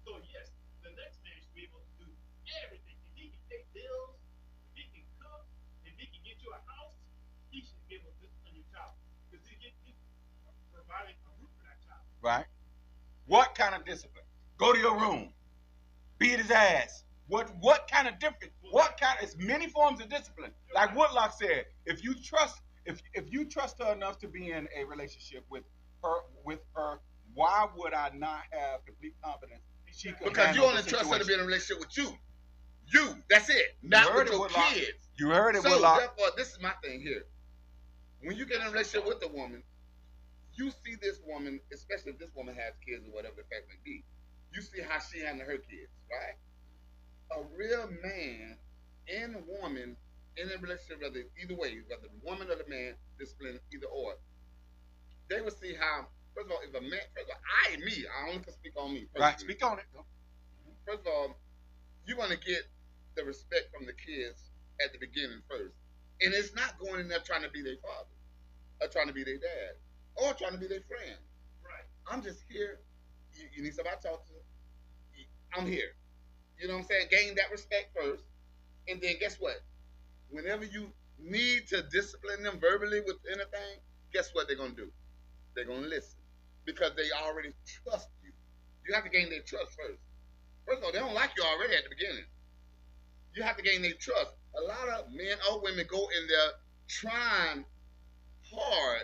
So yes, the next man should be able to do everything. If he can pay bills, if he can cook, if he can get you a house, he should be able to discipline your child because he's providing a root for that child. Right. What kind of discipline? Go to your room. Beat his ass. What kind of difference? It's many forms of discipline. Like Woodlock said, if you trust her enough to be in a relationship with her, why would I not have complete confidence she could Because you handle only the trust her to situation? be in a relationship with you. You. That's it. Not with your Woodlock. kids. You heard it, So Woodlock. therefore, this is my thing here. When you get in a relationship with a woman, you see this woman, especially if this woman has kids or whatever the fact may be, you see how she handles her kids, right? A real man and a woman in a relationship, whether either way, whether the woman or the man, discipline either or, they will see how. First of all, if a man, I only can speak on me. Personally. Right, speak on it. First of all, you want to get the respect from the kids at the beginning first, and it's not going in there trying to be their father, or trying to be their dad, or trying to be their friend. Right. I'm just here. You need somebody to talk to. I'm here. You know what I'm saying? Gain that respect first. And then guess what? Whenever you need to discipline them verbally with anything, guess what they're going to do? They're going to listen. Because they already trust you. You have to gain their trust first. First of all, they don't like you already at the beginning. You have to gain their trust. A lot of men or women go in there trying hard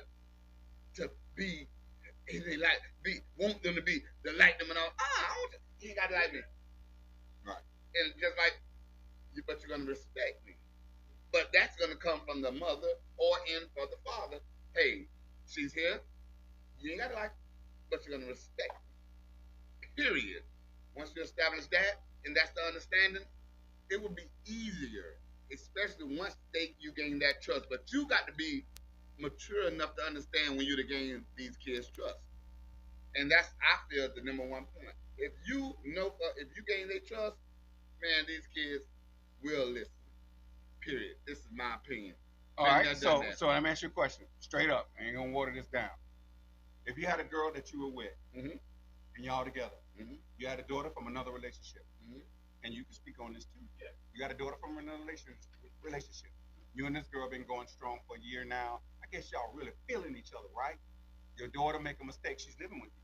to be, they want them to be, to like them and all. You got to like me. Right. And just like, but you're going to respect me. But that's going to come from the mother or in for the father. Hey, she's here. You ain't got to like her, but you're going to respect me. Period. Once you establish that, and that's the understanding, it will be easier, especially once you gain that trust. But you got to be mature enough to understand when you're to gain these kids' trust. And that's, I feel, the number one point. If you gain their trust, man, these kids will listen. Period. This is my opinion. All right. So let me ask you a question, straight up. I ain't gonna water this down. If you had a girl that you were with, Mhm. and y'all together, Mhm. you had a daughter from another relationship, Mhm. and you can speak on this too. Yeah. You got a daughter from another relationship. You and this girl been going strong for a year now. I guess y'all really feeling each other, right? Your daughter make a mistake. She's living with you.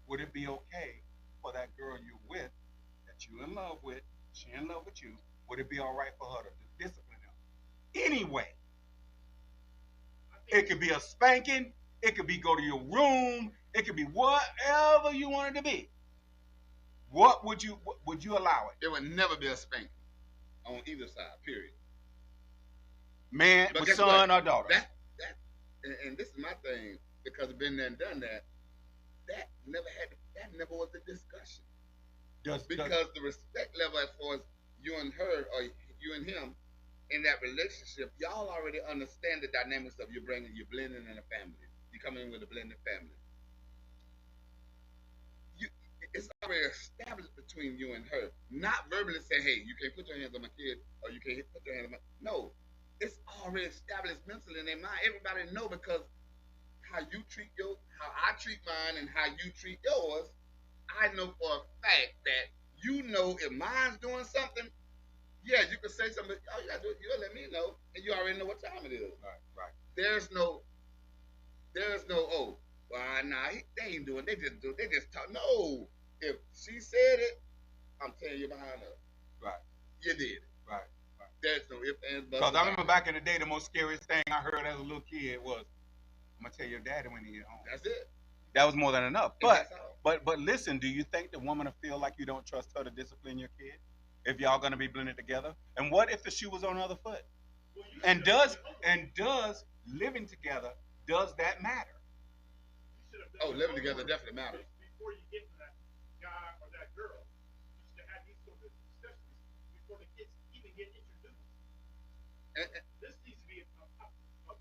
Would it be okay for that girl you're with, that you in love with, she in love with you, would it be all right for her to discipline him? Anyway, it could be a spanking, it could be go to your room, it could be whatever you want it to be. What would you allow it? It would never be a spanking on either side, period. Man But with guess son what? or daughter. And this is my thing, because I've been there and done that. That never was a discussion. Because the respect level as far as you and her or you and him in that relationship, y'all already understand the dynamics of you're blending in a family. You're coming in with a blended family. It's already established between you and her. Not verbally saying, hey, you can't put your hands on my kid or you can't put your hands on my... No. It's already established mentally in their mind. Everybody know, because how I treat mine and how you treat yours, I know for a fact that you know if mine's doing something, yeah, you can say something. Oh, you gotta do it. You'll let me know, and you already know what time it is. Right. There's no. Oh, well, nah, they ain't doing. They just talk. No, if she said it, I'm telling you behind her. Right. You did it. Right. There's no ifs, ands, buts. Because I remember back in the day, the most scariest thing I heard as a little kid was, I'm gonna tell your daddy when he get home. That's it. That was more than enough. And that's all. But listen, do you think the woman will feel like you don't trust her to discipline your kid if y'all gonna be blended together? And what if the shoe was on the other foot? Well, you And should have does living together, does that matter? you should have done Oh, living your together homework definitely matters. Before you get to that guy or that girl, you should have had these sort of discussions before the kids even get introduced. This needs to be a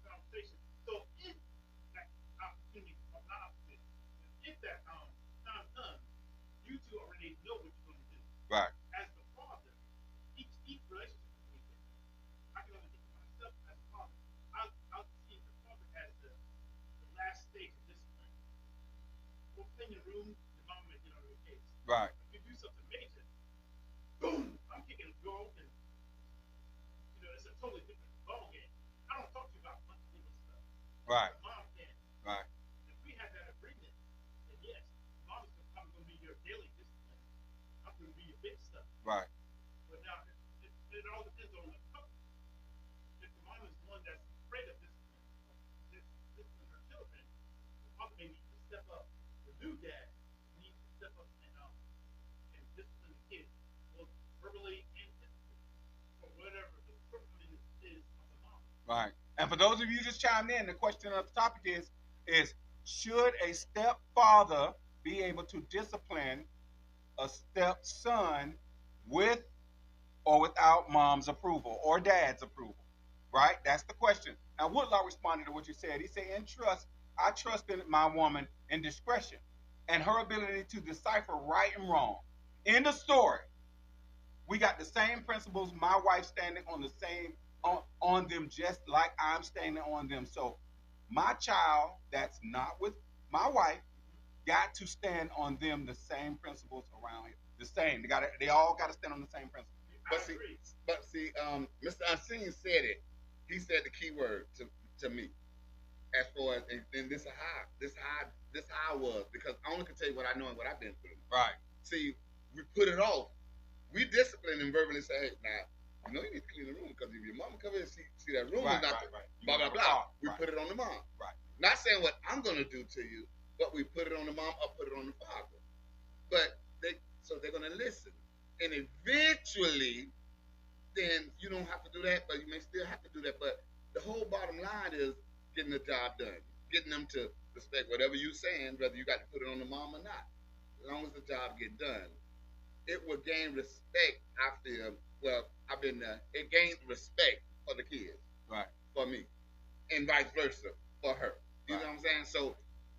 conversation. So if that opportunity, or not opportunity, if that time comes, you two already know what you're going to do. Right. As Right. The mom can. Right. If we had that agreement, then yes, mom is probably going to be your daily discipline. I'm going to be your big stuff. Right. But now, it all depends on the couple. If the mom is one that's afraid of discipline her children, the father may need to step up. The new dad needs to step up and discipline the kids, both verbally and physically, or whatever the equivalent is of the mom. Right. And for those of you just chimed in, the question of the topic is should a stepfather be able to discipline a stepson with or without mom's approval or dad's approval? Right? That's the question. Now, Woodlaw responded to what you said. He said, I trust in my woman in discretion and her ability to decipher right and wrong. In the story, we got the same principles, my wife standing on the same on them just like I'm standing on them. So my child that's not with my wife got to stand on them the same principles around here. The same. They all got to stand on the same principles. But see, Mr. Unseen said it. He said the key word to me. As far as and this how I was, because I only can tell you what I know and what I've been through. Right. See, we put it off. We discipline and verbally say, hey, now, you know you need to clean the room because if your mama come in and see that room is not blah blah blah. We put it on the mom. Right. Not saying what I'm gonna do to you, but we put it on the mom or put it on the father. But they're gonna listen. And eventually then you don't have to do that, but you may still have to do that. But the whole bottom line is getting the job done. Getting them to respect whatever you're saying, whether you got to put it on the mom or not. As long as the job get done. It will gain respect, I feel. Well, I've been there. It gains respect for the kids. Right. For me. And vice versa for her. You Right. know what I'm saying? So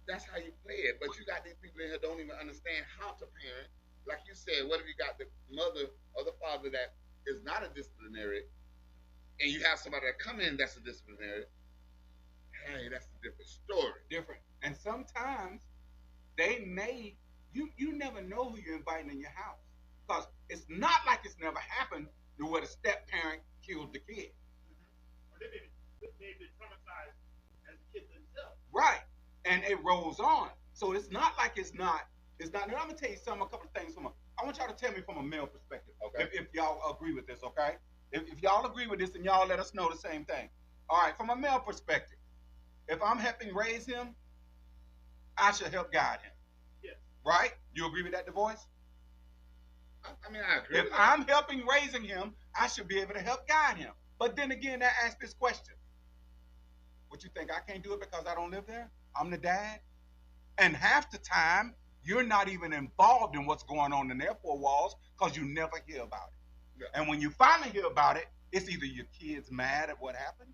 that's how you play it. But you got these people in here don't even understand how to parent. Like you said, what if you got the mother or the father that is not a disciplinary, and you have somebody that come in that's a disciplinary? Hey, that's a different story. Different. And sometimes they may you never know who you're inviting in your house. Because it's not like it's never happened to where the step parent killed the kid. Or they've been traumatized as a kid themselves. Right. And it rolls on. So it's not like it's not. And I'm gonna tell you a couple of things I want y'all to tell me from a male perspective. Okay. If y'all agree with this, okay? If y'all agree with this, and y'all let us know the same thing. All right, from a male perspective, if I'm helping raise him, I should help guide him. Yes. Right? You agree with that, DeVoice? I mean, I agree. If I'm helping raising him, I should be able to help guide him. But then again, that asks this question. What you think, I can't do it because I don't live there? I'm the dad? And half the time, you're not even involved in what's going on in their four walls because you never hear about it. Yeah. And when you finally hear about it, it's either your kid's mad at what happened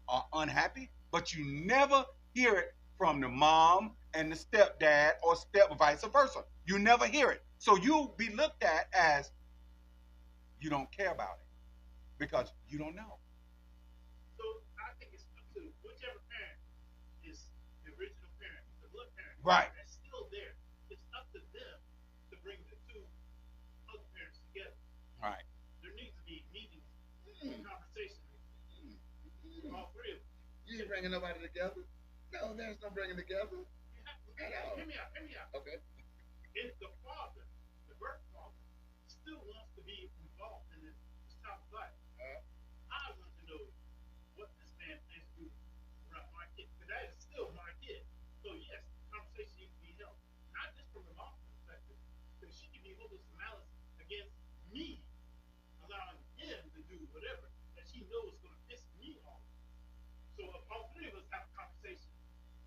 or unhappy, but you never hear it from the mom and the stepdad or vice versa. You never hear it. So you'll be looked at as you don't care about it because you don't know. So I think it's up to whichever parent is the original parent, the blood parent, Right. that's still there. It's up to them to bring the two other parents together. Right. There needs to be meetings, conversations, all three of them. You ain't bringing nobody together. No, there's no bringing together. You have to, At all. hear me out. Okay. If the father, the birth father, still wants to be involved in this child's life, I want to know what this man plans to do around my kid, because that is still my kid. So yes, conversation needs to be held, not just from the mom's perspective, because she can be holding some malice against me, allowing him to do whatever that she knows is going to piss me off. So if all three of us have a conversation,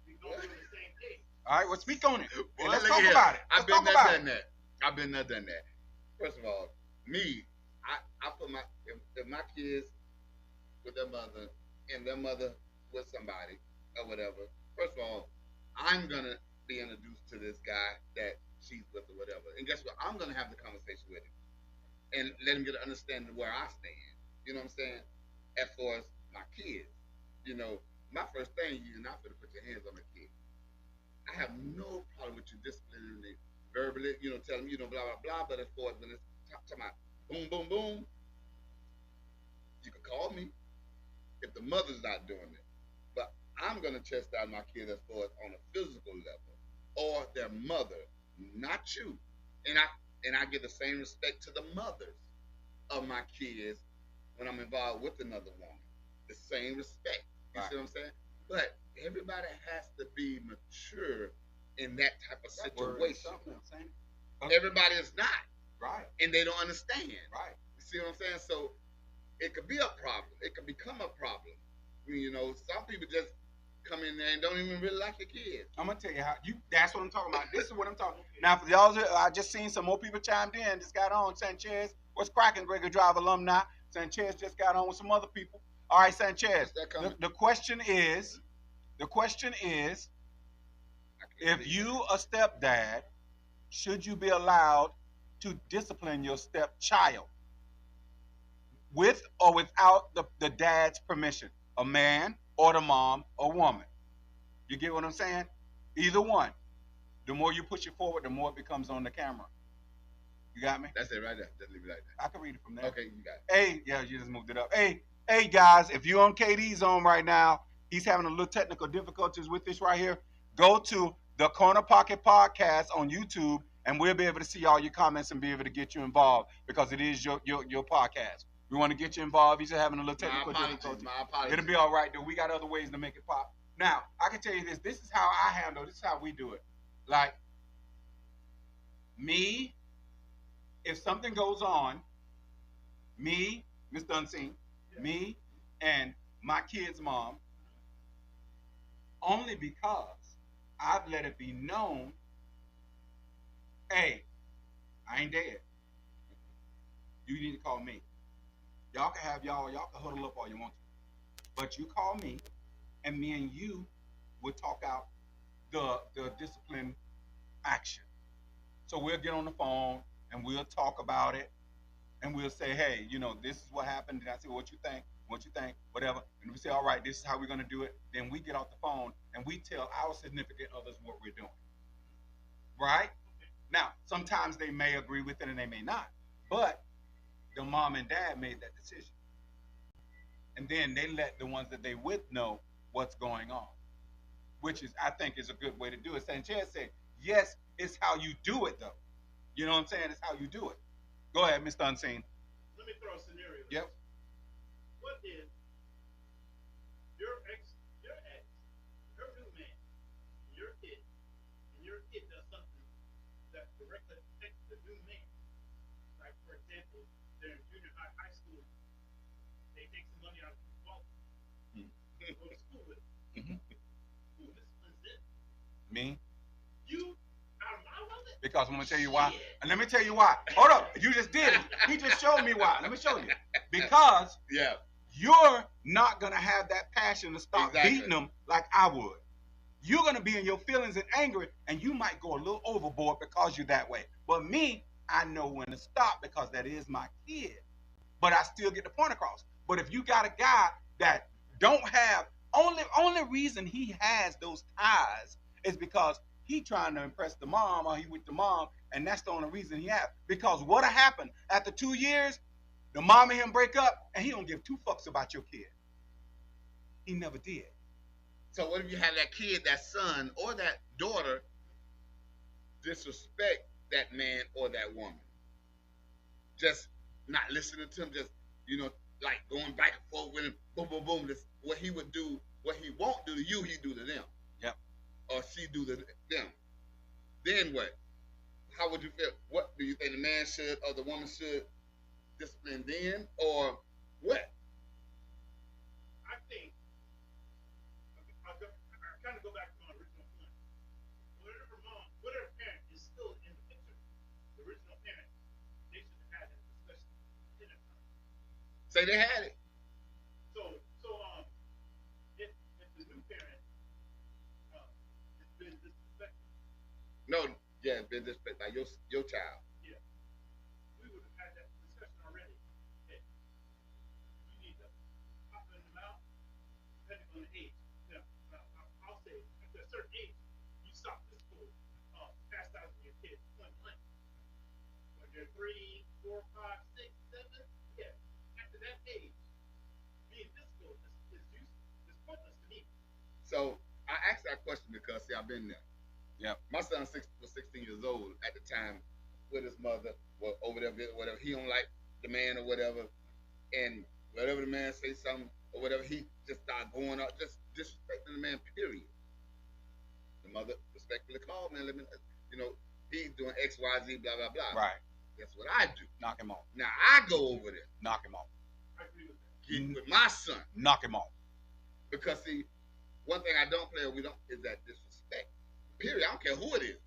we go on the same page. All right, well, speak on it. Well, Let's look talk here. about it. I've Let's been talk there, about done it. that. I've been there, done that. First of all, me, I put my if my kids with their mother and their mother with somebody or whatever. First of all, I'm gonna be introduced to this guy that she's with or whatever. And guess what? I'm gonna have the conversation with him and let him get an understanding of where I stand. You know what I'm saying? As far as my kids, you know, my first thing, you're not gonna put your hands on a kid. I have no problem with you disciplining me verbally, you know, telling me, you know, blah, blah, blah. But as far as when it's talking about boom, boom, boom, you can call me if the mother's not doing it. But I'm gonna chastise my kids as far as on a physical level, or their mother, not you. And I give the same respect to the mothers of my kids when I'm involved with another woman. The same respect. You Right. see what I'm saying? But everybody has to be mature in that type of That word is situation. something else, ain't it? Everybody is not, Right, and they don't understand. right. You see what I'm saying? So it could be a problem. It could become a problem. You know, some people just come in there and don't even really like your kids. I'm gonna tell you how you. That's what I'm talking about. This is what I'm talking. Now, for y'all, I just seen some more people chimed in. Just got on. Sanchez, what's cracking? Gregory Drive alumni. Sanchez just got on with some other people. All right, Sanchez. Is that coming? The question is, I can't if see you a stepdad, should you be allowed to discipline your stepchild with or without the dad's permission? A man or the mom or woman. You get what I'm saying? Either one. The more you push it forward, the more it becomes on the camera. You got me? That's it right there. Just leave it like that. I can read it from there. Okay, you got it. Hey, yeah, you just moved it up. Hey, guys, if you're on KD's Zone right now, he's having a little technical difficulties with this right here. Go to the Corner Pocket Podcast on YouTube, and we'll be able to see all your comments and be able to get you involved because it is your podcast. We want to get you involved. He's just having a little technical difficulty. My apologies. It'll be all right, though. We got other ways to make it pop. Now, I can tell you this. This is how I handle. This is how we do it. Like, me, if something goes on, me, Mr. Unseen, me, and my kid's mom, only because I've let it be known, hey, I ain't dead. You need to call me. Y'all can have y'all can huddle up all you want to. But you call me, and me and you will talk out the discipline action. So we'll get on the phone and we'll talk about it, and we'll say, hey, this is what happened. Did I say what you think? What you think? Whatever. And we say, all right, this is how we're gonna do it. Then we get off the phone and we tell our significant others what we're doing. Right? Now, sometimes they may agree with it and they may not, but the mom and dad made that decision. And then they let the ones that they with know what's going on, which is, I think, is a good way to do it. Sanchez said, yes, it's how you do it, though. You know what I'm saying? It's how you do it. Go ahead, Mr. Unseen. Let me throw a scenario. Yep. What if your ex, her new man, your kid, and your kid does something that directly affects the new man? Like, for example, they're in junior high school, they take some money out of the vault, go to school with it. Who disciplines it? Me? You out of my wallet? Because I'm going to tell you why. And let me tell you why. Hold up. You just did it. He just showed me why. Let me show you. Because Yeah. you're not going to have that passion to stop Exactly. beating them like I would. You're going to be in your feelings and angry, and you might go a little overboard because you're that way. But me, I know when to stop because that is my kid. But I still get the point across. But if you got a guy that don't have, only reason he has those ties is because he trying to impress the mom or he with the mom, and that's the only reason he have. Because what'll happen after 2 years, the mom and him break up, and he don't give two fucks about your kid. He never did. So what if you have that kid, that son, or that daughter disrespect that man or that woman? Just not listening to him, just, like going back and forth with him, boom, boom, boom. This, what he would do, what he won't do to you, he do to them. Yep. Or she do to them. Then what? How would you feel? What do you think the man should or the woman should discipline then, or what? I think, I'll kind of go back to my original point. Whatever parent is still in the picture, the original parent, they should have had that discussion in a time. Say they had it. So, if the new parent has been disrespected, No, yeah, been disrespected by your child. yeah, we would have had that discussion already. Hey, you need to pop in the mouth, depending on the age. Now, I'll say, after a certain age, you stop physical chastising your kids point blank. When you're 3, 4, 5, 6, 7, yeah, after that age, being physical is pointless to me. So Well, see, I've been there. Yep. My son was 16 years old at the time with his mother, well, over there, whatever. He don't like the man or whatever, and whatever the man say something or whatever, he just start going up, just disrespecting the man. Period. The mother respectfully called, man. Let me, you know, he's doing X, Y, Z, blah blah blah. Right. That's what I do. Knock him off. Now I go over there, Knock him off. I agree with that. get with my son, Knock him off. because see, one thing I don't play or we don't is that disrespect. Period. I don't care who it is.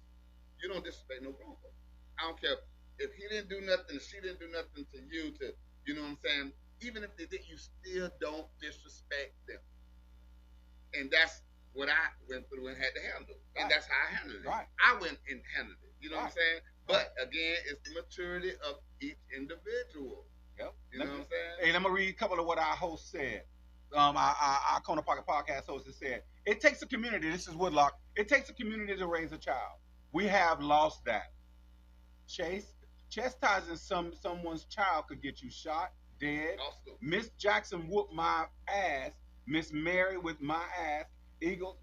You don't disrespect no grown folk. I don't care if he didn't do nothing, she didn't do nothing to you, to, you know what I'm saying? Even if they did, you still don't disrespect them. And that's what I went through and had to handle. And Right. that's how I handled it. Right. I went and handled it. You know what I'm Right. saying? But again, it's the maturity of each individual. Yep. You know what I'm saying? Hey, let me read a couple of what our host said. Our Corner Pocket podcast host has said, it takes a community. This is Woodlock. It takes a community to raise a child. We have lost that. Chase, chastising someone's child could get you shot, dead. Also, Miss Jackson whooped my ass. Miss Mary with my ass. Eagle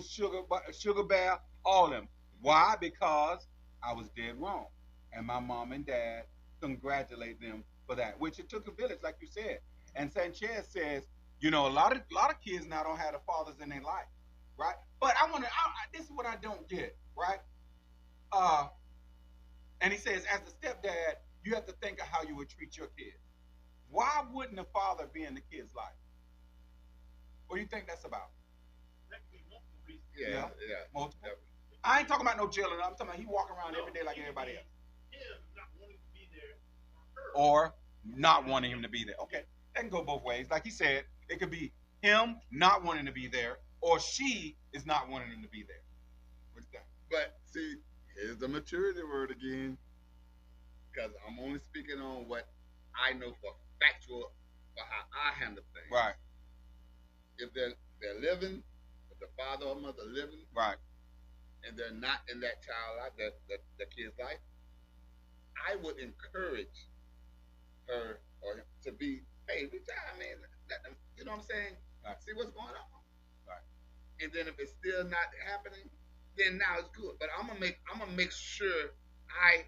Sugar Bear, all of them. Why? Because I was dead wrong. And my mom and dad congratulate them for that, which it took a village, like you said. And Sanchez says, you know, a lot of kids now don't have the fathers in their life, right? But this is what I don't get, right? And he says, as a stepdad, you have to think of how you would treat your kids. Why wouldn't a father be in the kid's life? What do you think that's about? That could be multiple reasons. yeah. Multiple. Definitely. I ain't talking about no jailing. I'm talking about he walking around every day like it could everybody be else. Him not wanting to be there for her. Or not wanting him to be there. Okay, that can go both ways. Like he said, it could be him not wanting to be there, or she is not wanting him to be there. What's that? But see, here's the maturity word again. Because I'm only speaking on what I know for factual, for how I handle things. Right, If they're living, if the father or mother living, right, and they're not in that child life, that kid's life, I would encourage her or him to be, hey, reach out, man. Let them, you know what I'm saying? Right. See what's going on. Right. And then if it's still not happening, then now it's good. But I'm gonna make sure I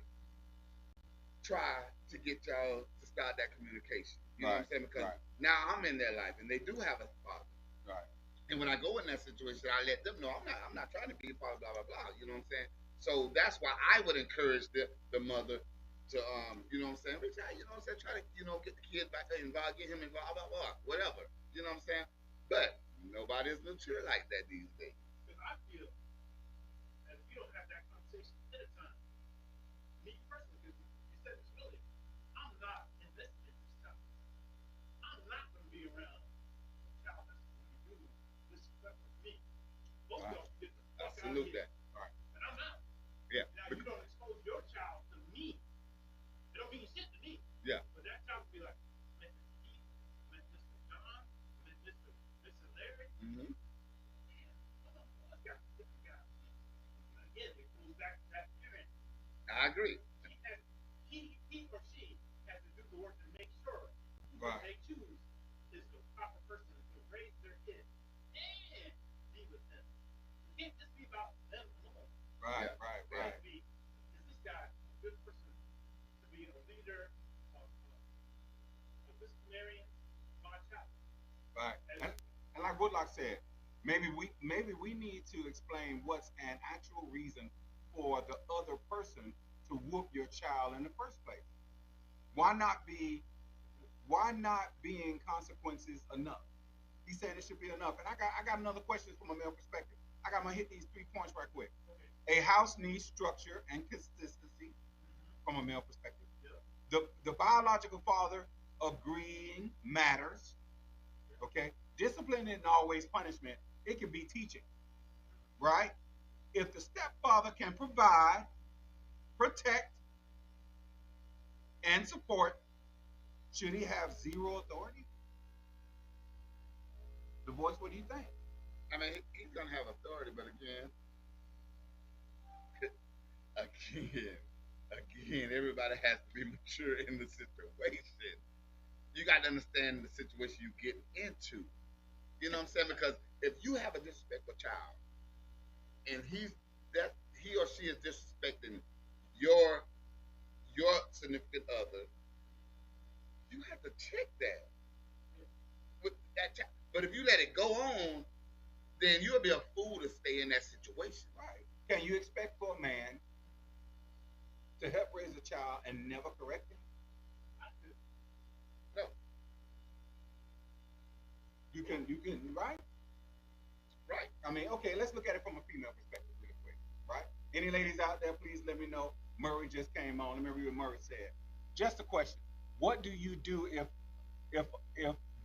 try to get y'all to start that communication. You know what I'm saying? Because right. now I'm in their life and they do have a father. Right. And when I go in that situation, I let them know I'm not trying to be a father, blah blah blah. You know what I'm saying? So that's why I would encourage the mother to you know what I'm saying, reach out, you know what I'm saying, try to, you know, get the kid back there involved, get him involved, blah blah, whatever. You know what I'm saying? But nobody's mature like that these days. Because I feel that if you don't have that conversation at a time, me personally, because you said this earlier, I'm not invested in this child. I'm not going to be around a child that's going to be doing disrespectful to me. Both of y'all get the I fuck out of salute here. that. And I'm not. Yeah. Now, you don't expose your child to me. It don't mean shit to me. Yeah. But that child will be like, Mr. Keith, Mr. John, Mr. Larry. Mm-hmm. Man, come on, let's got different guys. And again, it goes back to that parent. I agree. He or she has to do the work to make sure who Right. they choose is the proper person to raise their kid and be with them. It can't just be about them alone. Right, Yeah. right, It has right. to be, is this guy a good person to be a leader of this Marion, my child? Right. And like Woodlock said, maybe we need to explain what's an actual reason for the other person to whoop your child in the first place. Why not being consequences enough? He said it should be enough. And I got another question from a male perspective. I got to hit these 3 points right quick. A house needs structure and consistency from a male perspective. The biological father agreeing matters. Okay? Discipline isn't always punishment. It can be teaching. Right? If the stepfather can provide, protect, and support, should he have zero authority? The voice, what do you think? I mean, he's gonna have authority, but again, everybody has to be mature in the situation. You got to understand the situation you get into. You know what I'm saying? Because if you have a disrespectful child, and he or she is disrespecting your significant other, you have to check that with that child. But if you let it go on, then you'll be a fool to stay in that situation. Right. Can you expect for a man to help raise a child and never correct him? No. You can, right? Right. I mean, okay, let's look at it from a female perspective real quick, right? Any ladies out there, please let me know. Murray just came on. Let me read what Murray said. Just a question. What do you do if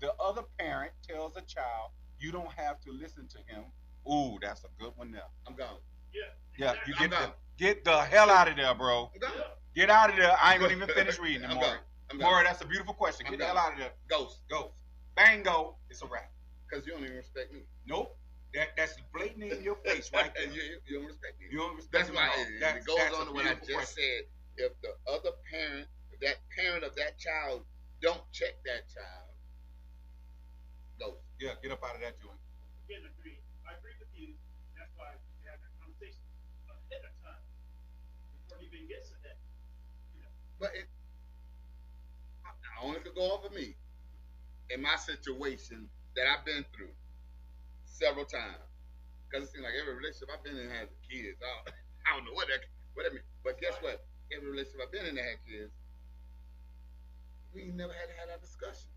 the other parent tells a child you don't have to listen to him? Ooh, that's a good one there. I'm gone. Yeah. Yeah, you I'm gone. get the hell out of there, bro. I'm gone. Get out of there. I ain't gonna even finish reading it, I'm Maury. gone. I'm gone. Maury, that's a beautiful question. I'm Get the gone. hell out of there. Ghost. Go. Bango. It's a wrap. Because you don't even respect me. Nope. That's blatant in your face right there. you don't respect me. You don't respect That's me why at all. it goes That's on a to what I beautiful just question. said. If the other parent, if that parent of that child don't check that child, go. Yeah, get up out of that joint. Again, I agree with you. That's why we have that conversation ahead of time before he even gets to that. You know. But I only could go over me in my situation that I've been through several times. Because it seems like every relationship I've been in has kids. I don't know what that means. But guess what? Every relationship I've been in that had kids, we never had to have that discussion.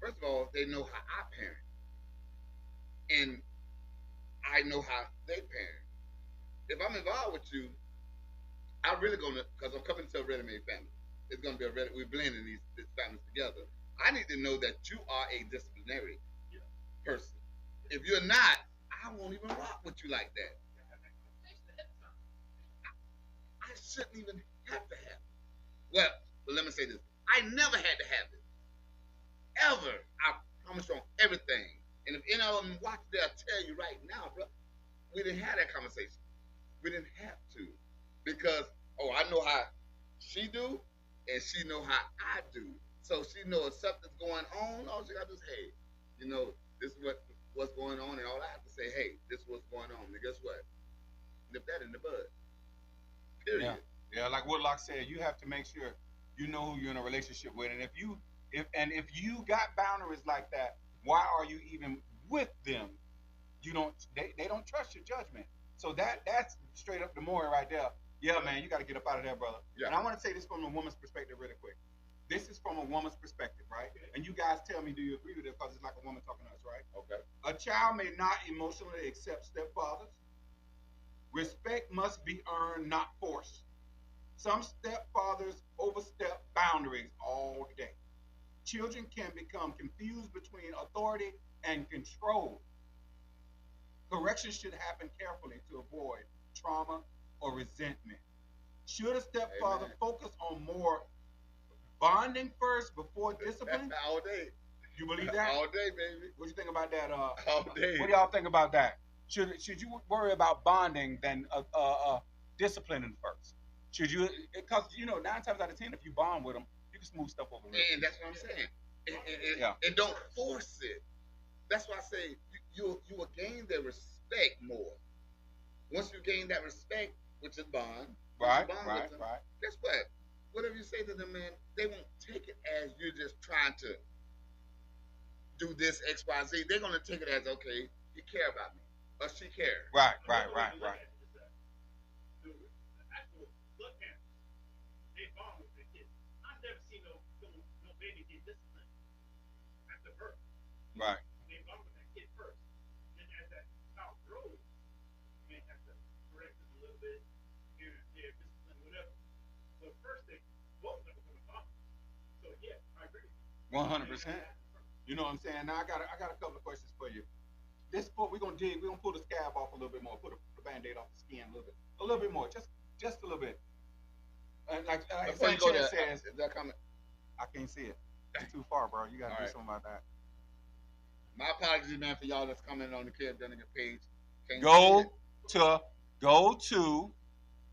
First of all, they know how I parent. And I know how they parent. If I'm involved with you, I'm really gonna, because I'm coming to a ready-made family. It's gonna be we're blending these families together. I need to know that you are a disciplinary person. If you're not, I won't even rock with you like that. I shouldn't even have to have it. Well, let me say this. I never had to have it. Ever. I promise you on everything. And if any of them watch, they'll tell you right now, bro, we didn't have that conversation. We didn't have to. Because, I know how she do, and she know how I do. So she know if something's going on, all she got to do is, hey, this is what's going on, and all I have to say, hey, this is what's going on. And guess what? Nip that in the bud. Period. Yeah, like Woodlock said, you have to make sure you know who you're in a relationship with, and if you got boundaries like that, why are you even with them? They don't trust your judgment. So that's straight up the Maury right there. Yeah, man, you got to get up out of there, brother. Yeah. And I want to say this from a woman's perspective really quick. This is from a woman's perspective, right? And you guys tell me, do you agree with it? Because it's like a woman talking to us, right? Okay. A child may not emotionally accept stepfathers. Respect must be earned, not forced. Some stepfathers overstep boundaries all day. Children can become confused between authority and control. Correction should happen carefully to avoid trauma or resentment. Should a stepfather focus on more bonding first before discipline? All day. You believe that? All day, baby. What do you think about that? All day. What do y'all think about that? Should you worry about bonding than disciplining first? Should you? Because 9 times out of 10, if you bond with them, you can smooth stuff over. And that's what I'm saying. And don't force it. That's why I say you will gain their respect more. Once you gain that respect, which is bond, Right. Guess what? Whatever you say to them, man, they won't take it as you're just trying to do this X, Y, Z. They're gonna take it as, okay, you care about me, or she cares. Right. The actual blood parents, they bond with their kids. I've never seen no baby get disciplined after birth. Right. They bond with that kid first. Then as that child grows, you may have to correct them a little bit, here and there, discipline, whatever. But first, both of them are going to bond. So yeah, I agree. 100%. You know what I'm saying? Now I got a couple of questions for you. We're gonna pull the scab off a little bit more, put the band-aid off the skin a little bit more, just a little bit. And like Before you go there, says, that comment. I can't see it. It's too far, bro. You gotta do All right. something about that. My apologies, man, for y'all that's commenting on the Kev Dunnigan page. Can't Go see it. to Yeah,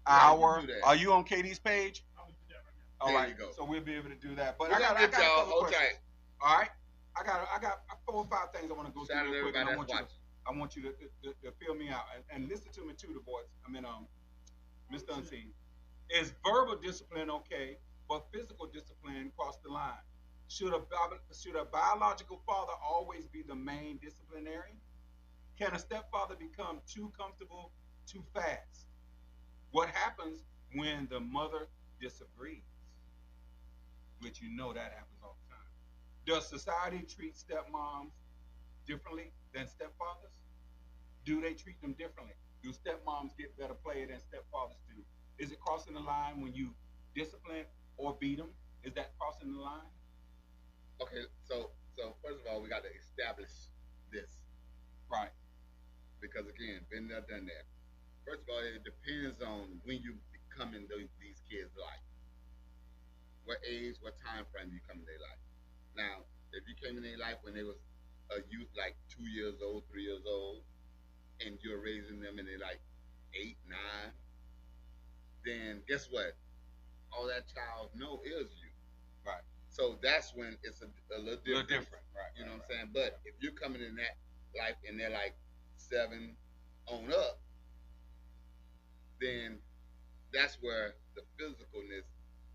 our. you do that. Are you on KD's page? I'm going to do that right now. All There right. you go. So we'll be able to do that. But We're I got gonna a get y'all. couple of Hold questions. tight. All right. I got 4 or 5 things I want to go Shout out through to real quick, and everybody I that's I want you to fill me out and listen to me too, the boys. Mr. Unseen. Is verbal discipline okay, but physical discipline cross the line? Should a biological father always be the main disciplinarian? Can a stepfather become too comfortable too fast? What happens when the mother disagrees? Which you know that happens all the time. Does society treat stepmoms differently than stepfathers? Do they treat them differently? Do stepmoms get better play than stepfathers do? Is it crossing the line when you discipline or beat them? Is that crossing the line? Okay, so first of all, we got to establish this Right. because again, been there, done that. First of all, it depends on when you come in these kids' life. What age, what time frame you come in their life. Now, if you came in their life when they was a youth, like 2 years old, 3 years old, and you're raising them and they're like 8, 9, then guess what? All that child know is you. Right. So that's when it's a little A little different. different. Right. You know what right, I'm saying? But if you're coming in that life and they're like 7 on up, then that's where the physicalness,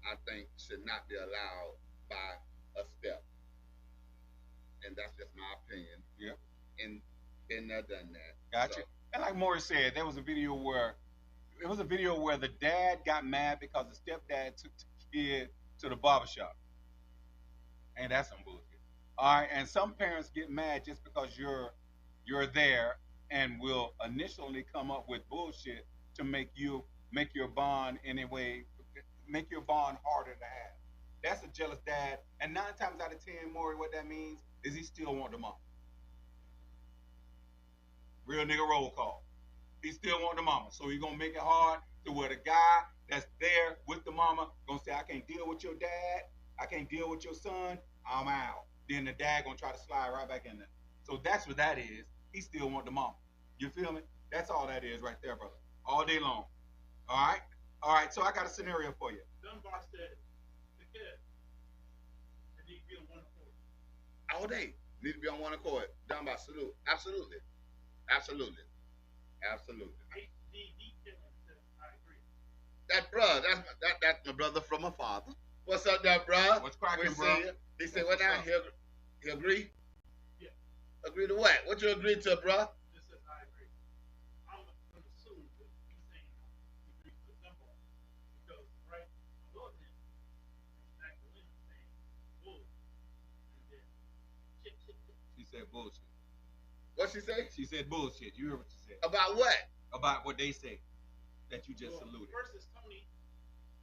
I think, should not be allowed by a step. And that's just my opinion. Yeah. And been there, done that. Gotcha. So, And like Morris said, there was a video where the dad got mad because the stepdad took the kid to the barbershop. And that's some bullshit. All right. And some parents get mad just because you're there and will initially come up with bullshit to make your bond anyway, make your bond harder to have. That's a jealous dad. And 9 times out of 10, Maury, what that means is he still want the mom. Real nigga roll call. He still want the mama. So he gonna make it hard to where the guy that's there with the mama gonna say, I can't deal with your dad, I can't deal with your son, I'm out. Then the dad gonna try to slide right back in there. So that's what that is. He still want the mama. You feel me? That's all that is right there, brother. All day long. All right? All right, so I got a scenario for you. Dunbar said the kid and he be on one accord. all day need to be on one accord. Done by salute. Absolutely. Absolutely. Absolutely. I agree. That bruh, that's my brother from my father. What's up, that bruh? What's cracking, We bro? see you. He said, what now? He agree? Yeah. Agree to what? What you agree to, bruh? Just says I agree. I'm going to assume that he's saying he agrees with Dunbar because right above him, Magdalene saying bull, and then shit. She said bullshit. What she say? She said bullshit. You heard what she said. About what? About what they say that you just alluded. First is Tony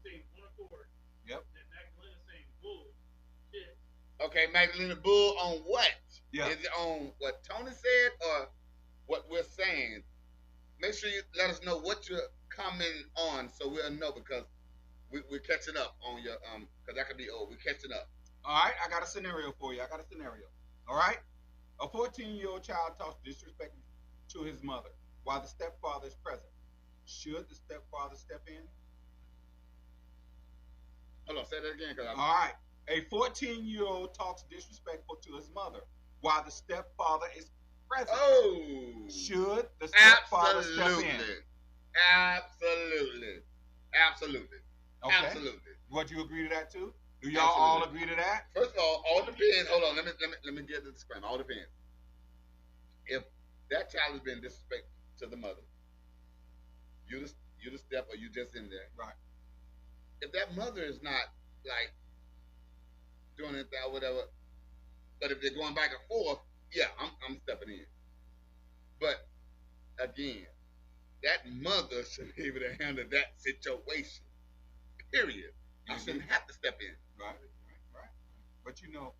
saying one accord. Yep. Then Magdalena saying bull, shit. Okay, Magdalena Bull on what? Yeah. Is it on what Tony said or what we're saying? Make sure you let us know what you're commenting on so we'll know because we're catching up on your because that could be old. We're catching up. All right, I got a scenario for you. All right? A 14-year-old child talks disrespectfully to his mother while the stepfather is present. Should the stepfather step in? Hold on, say that again because All right. A 14-year-old talks disrespectful to his mother while the stepfather is present. Oh, Should the stepfather step in? Absolutely. Okay. Absolutely. Would you agree to that too? Do y'all all agree to that? First of all depends. Hold on, let me get the disclaimer. All depends. If that child has been disrespectful to the mother, you the step or you just in there. Right. If that mother is not like doing it or whatever, but if they're going back and forth, yeah, I'm stepping in. But again, that mother should be able to handle that situation. Period. You shouldn't have to step in. Right. But you know,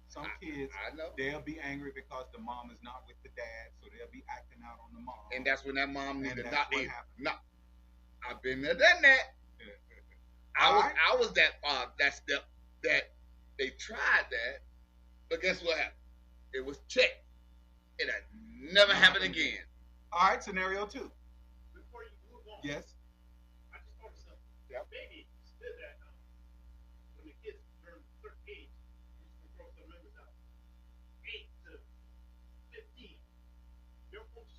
some kids, I know. they'll be angry because the mom is not with the dad, so they'll be acting out on the mom. And that's when that mom needs And to that's not what eat. happens. No. I've been there, done that. Alright. I was that step that they tried that, but guess what happened? It was checked. It had never happened again. All right, scenario 2. Before you move on, Yes. I just thought of something. Yep. Maybe said that when the kids turn a certain age, you just throw some numbers out. 8 to 15. Your 14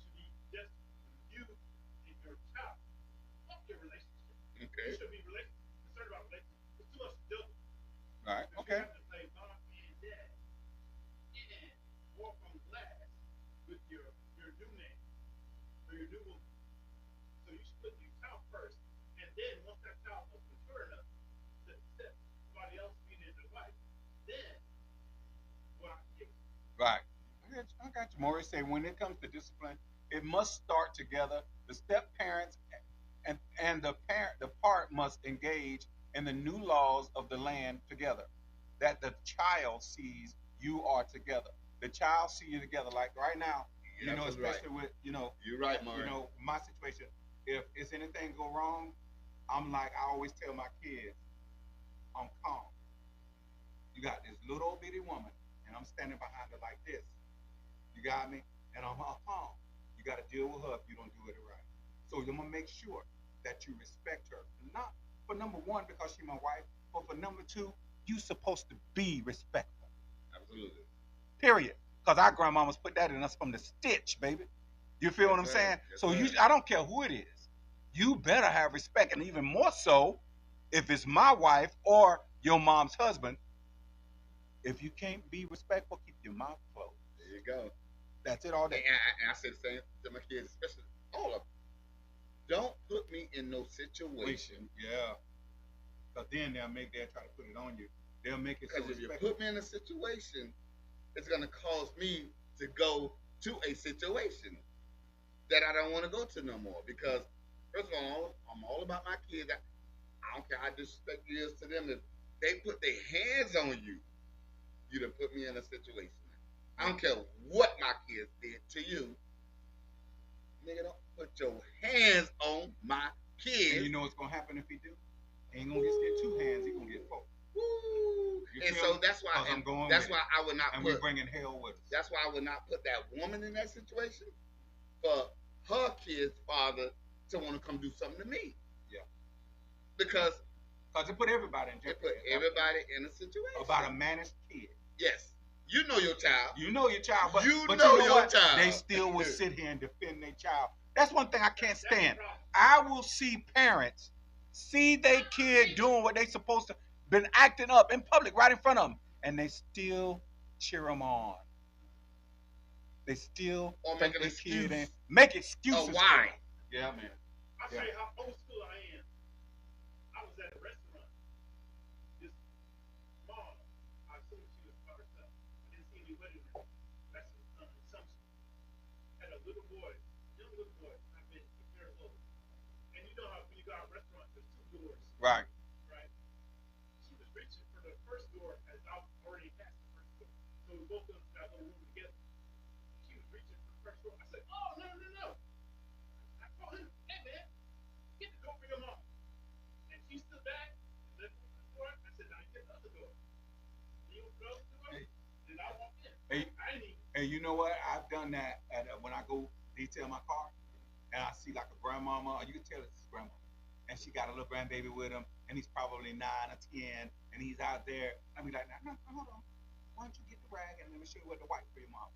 your new woman. So you should put your child first, and then once that child is mature enough to accept somebody else being their wife, then go out and get it. Right. I got you. Maurice say when it comes to discipline, it must start together. The step parents and the part must engage in the new laws of the land together. That the child sees you are together. The child see you together. Like right now, You're absolutely especially with You're right, Maurice. my situation. If it's anything go wrong, I'm like I always tell my kids, I'm calm. You got this little old bitty woman, and I'm standing behind her like this. You got me? And I'm calm. You got to deal with her if you don't do it right. So I'm gonna make sure that you respect her. Not for number one because she's my wife, but for number two, you supposed to be respectful. Absolutely. Period. Because our grandmamas put that in us from the stitch, baby. You feel what I'm Yes, saying? yes, So sir. I don't care who it is. You better have respect, and even more so, if it's my wife or your mom's husband. If you can't be respectful, keep your mouth closed. There you go. That's it all And day. I say the same to my kids, especially all of them. Don't put me in no situation. Yeah. Because then they'll try to put it on you. They'll make it so Because if you respectful. put me in a situation, it's going to cause me to go to a situation that I don't want to go to no more. Because, first of all, I'm all about my kids. I don't care how disrespectful you is to them. If they put their hands on you, you done put me in a situation. I don't care what my kids did to you. Nigga, don't put your hands on my kids. And you know what's going to happen if he do? He ain't going to get 2 hands. He going to get 4. Woo. You And feel so me? that's why 'Cause I'm going that's with why I would not And put we're bringing hell with us. that's why I would not put that woman in that situation for her kid's father to want to come do something to me. Yeah. Because it put everybody in it jeopardy. put everybody in a situation. About a managed kid. Yes. You know your child. You know your child, but You but know you know your what? child. They still will sit here and defend their child. That's one thing I can't That's the stand. problem. I will see parents see their kid doing what they supposed to, been acting up in public right in front of them, and they still cheer them on. They still Or think make an their excuse. kid ain't make excuses. Oh, for why? them. Yeah, man. I'll tell you how old school I am. I was at a restaurant. This mom, I assume she was by herself. I didn't see any wedding ring. That's an assumption. Had a little boy, young little boy, I've been 6 years old. And you know how when you go out to a restaurant, there's 2 doors, Right. right? She was reaching for the first door as I was already past the first door. So we both of us got a little room together. She was reaching for the first door. I said, oh, no. I called him, hey, man, get the door for your mom. And she stood back, and then opened the door. I said, now you get the other door. You go to it, and I walked in. Hey. I didn't even. And you know what? I've done that when I go detail my car, and I see like a grandmama, or you can tell it's his grandma, and she got a little grandbaby with him, and he's probably 9 or 10, and he's out there. I be like, no, hold on. Why don't you get the rag and let me show you what the wipe for your mom?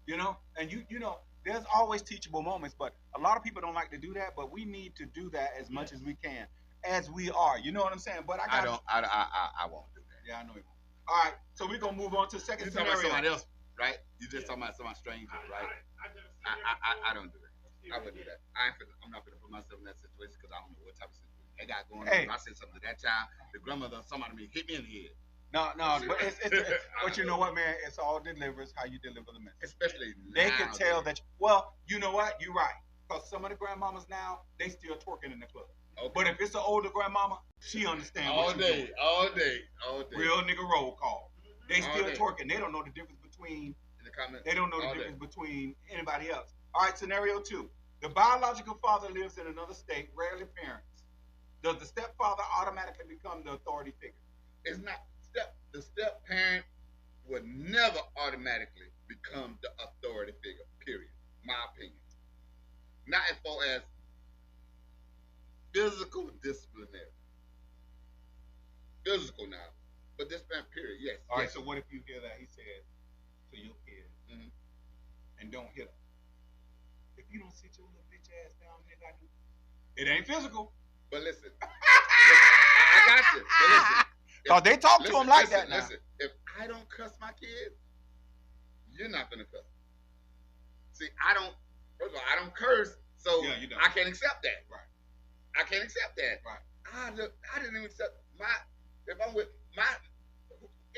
You know, and you know, there's always teachable moments, but a lot of people don't like to do that. But we need to do that as much as we can, as we are. You know what I'm saying? But I don't. I won't do that. Yeah, I know you won't. All right, so we're gonna move on to the second You're talking about scenario. somebody else, right? You just talking about somebody stranger, right? I've never seen her I before. don't do that. I wouldn't do that. I'm not gonna put myself in that situation because I don't know what type of situation they got going Hey. on. If I say something to that child, the grandmother, somebody may hit me in the head. No, but but you know what, man? It's all delivers how you deliver the message. Especially They can tell nowadays. that. Well, you know what? You're right. Because some of the grandmamas now, they still twerking in the club. Okay. But if it's an older grandmama, she understands all what you're day, doing. all day. Real nigga roll call. They All still day. twerking. They don't know the difference between. In the comments. They don't know the all day. difference between anybody else. All right, scenario 2. The biological father lives in another state, rarely parents. Does the stepfather automatically become the authority figure? It's not the step parent would never automatically become the authority figure. Period. My opinion. Not as far as physical disciplinary. Physical now, but discipline. Period. Yes. All right, yes. so what if you hear that he says to your kid, Mhm. and don't hit him? If you don't sit your little bitch ass down, nigga, I do. It ain't physical. But listen, I got you. But listen, Cause they talk to him like that now. Listen, if I don't cuss my kid, you're not gonna cuss. See, I don't First of all, I don't curse, so Yeah, you don't. I can't accept that. Right. I can't accept that. Right. I didn't even accept if I'm with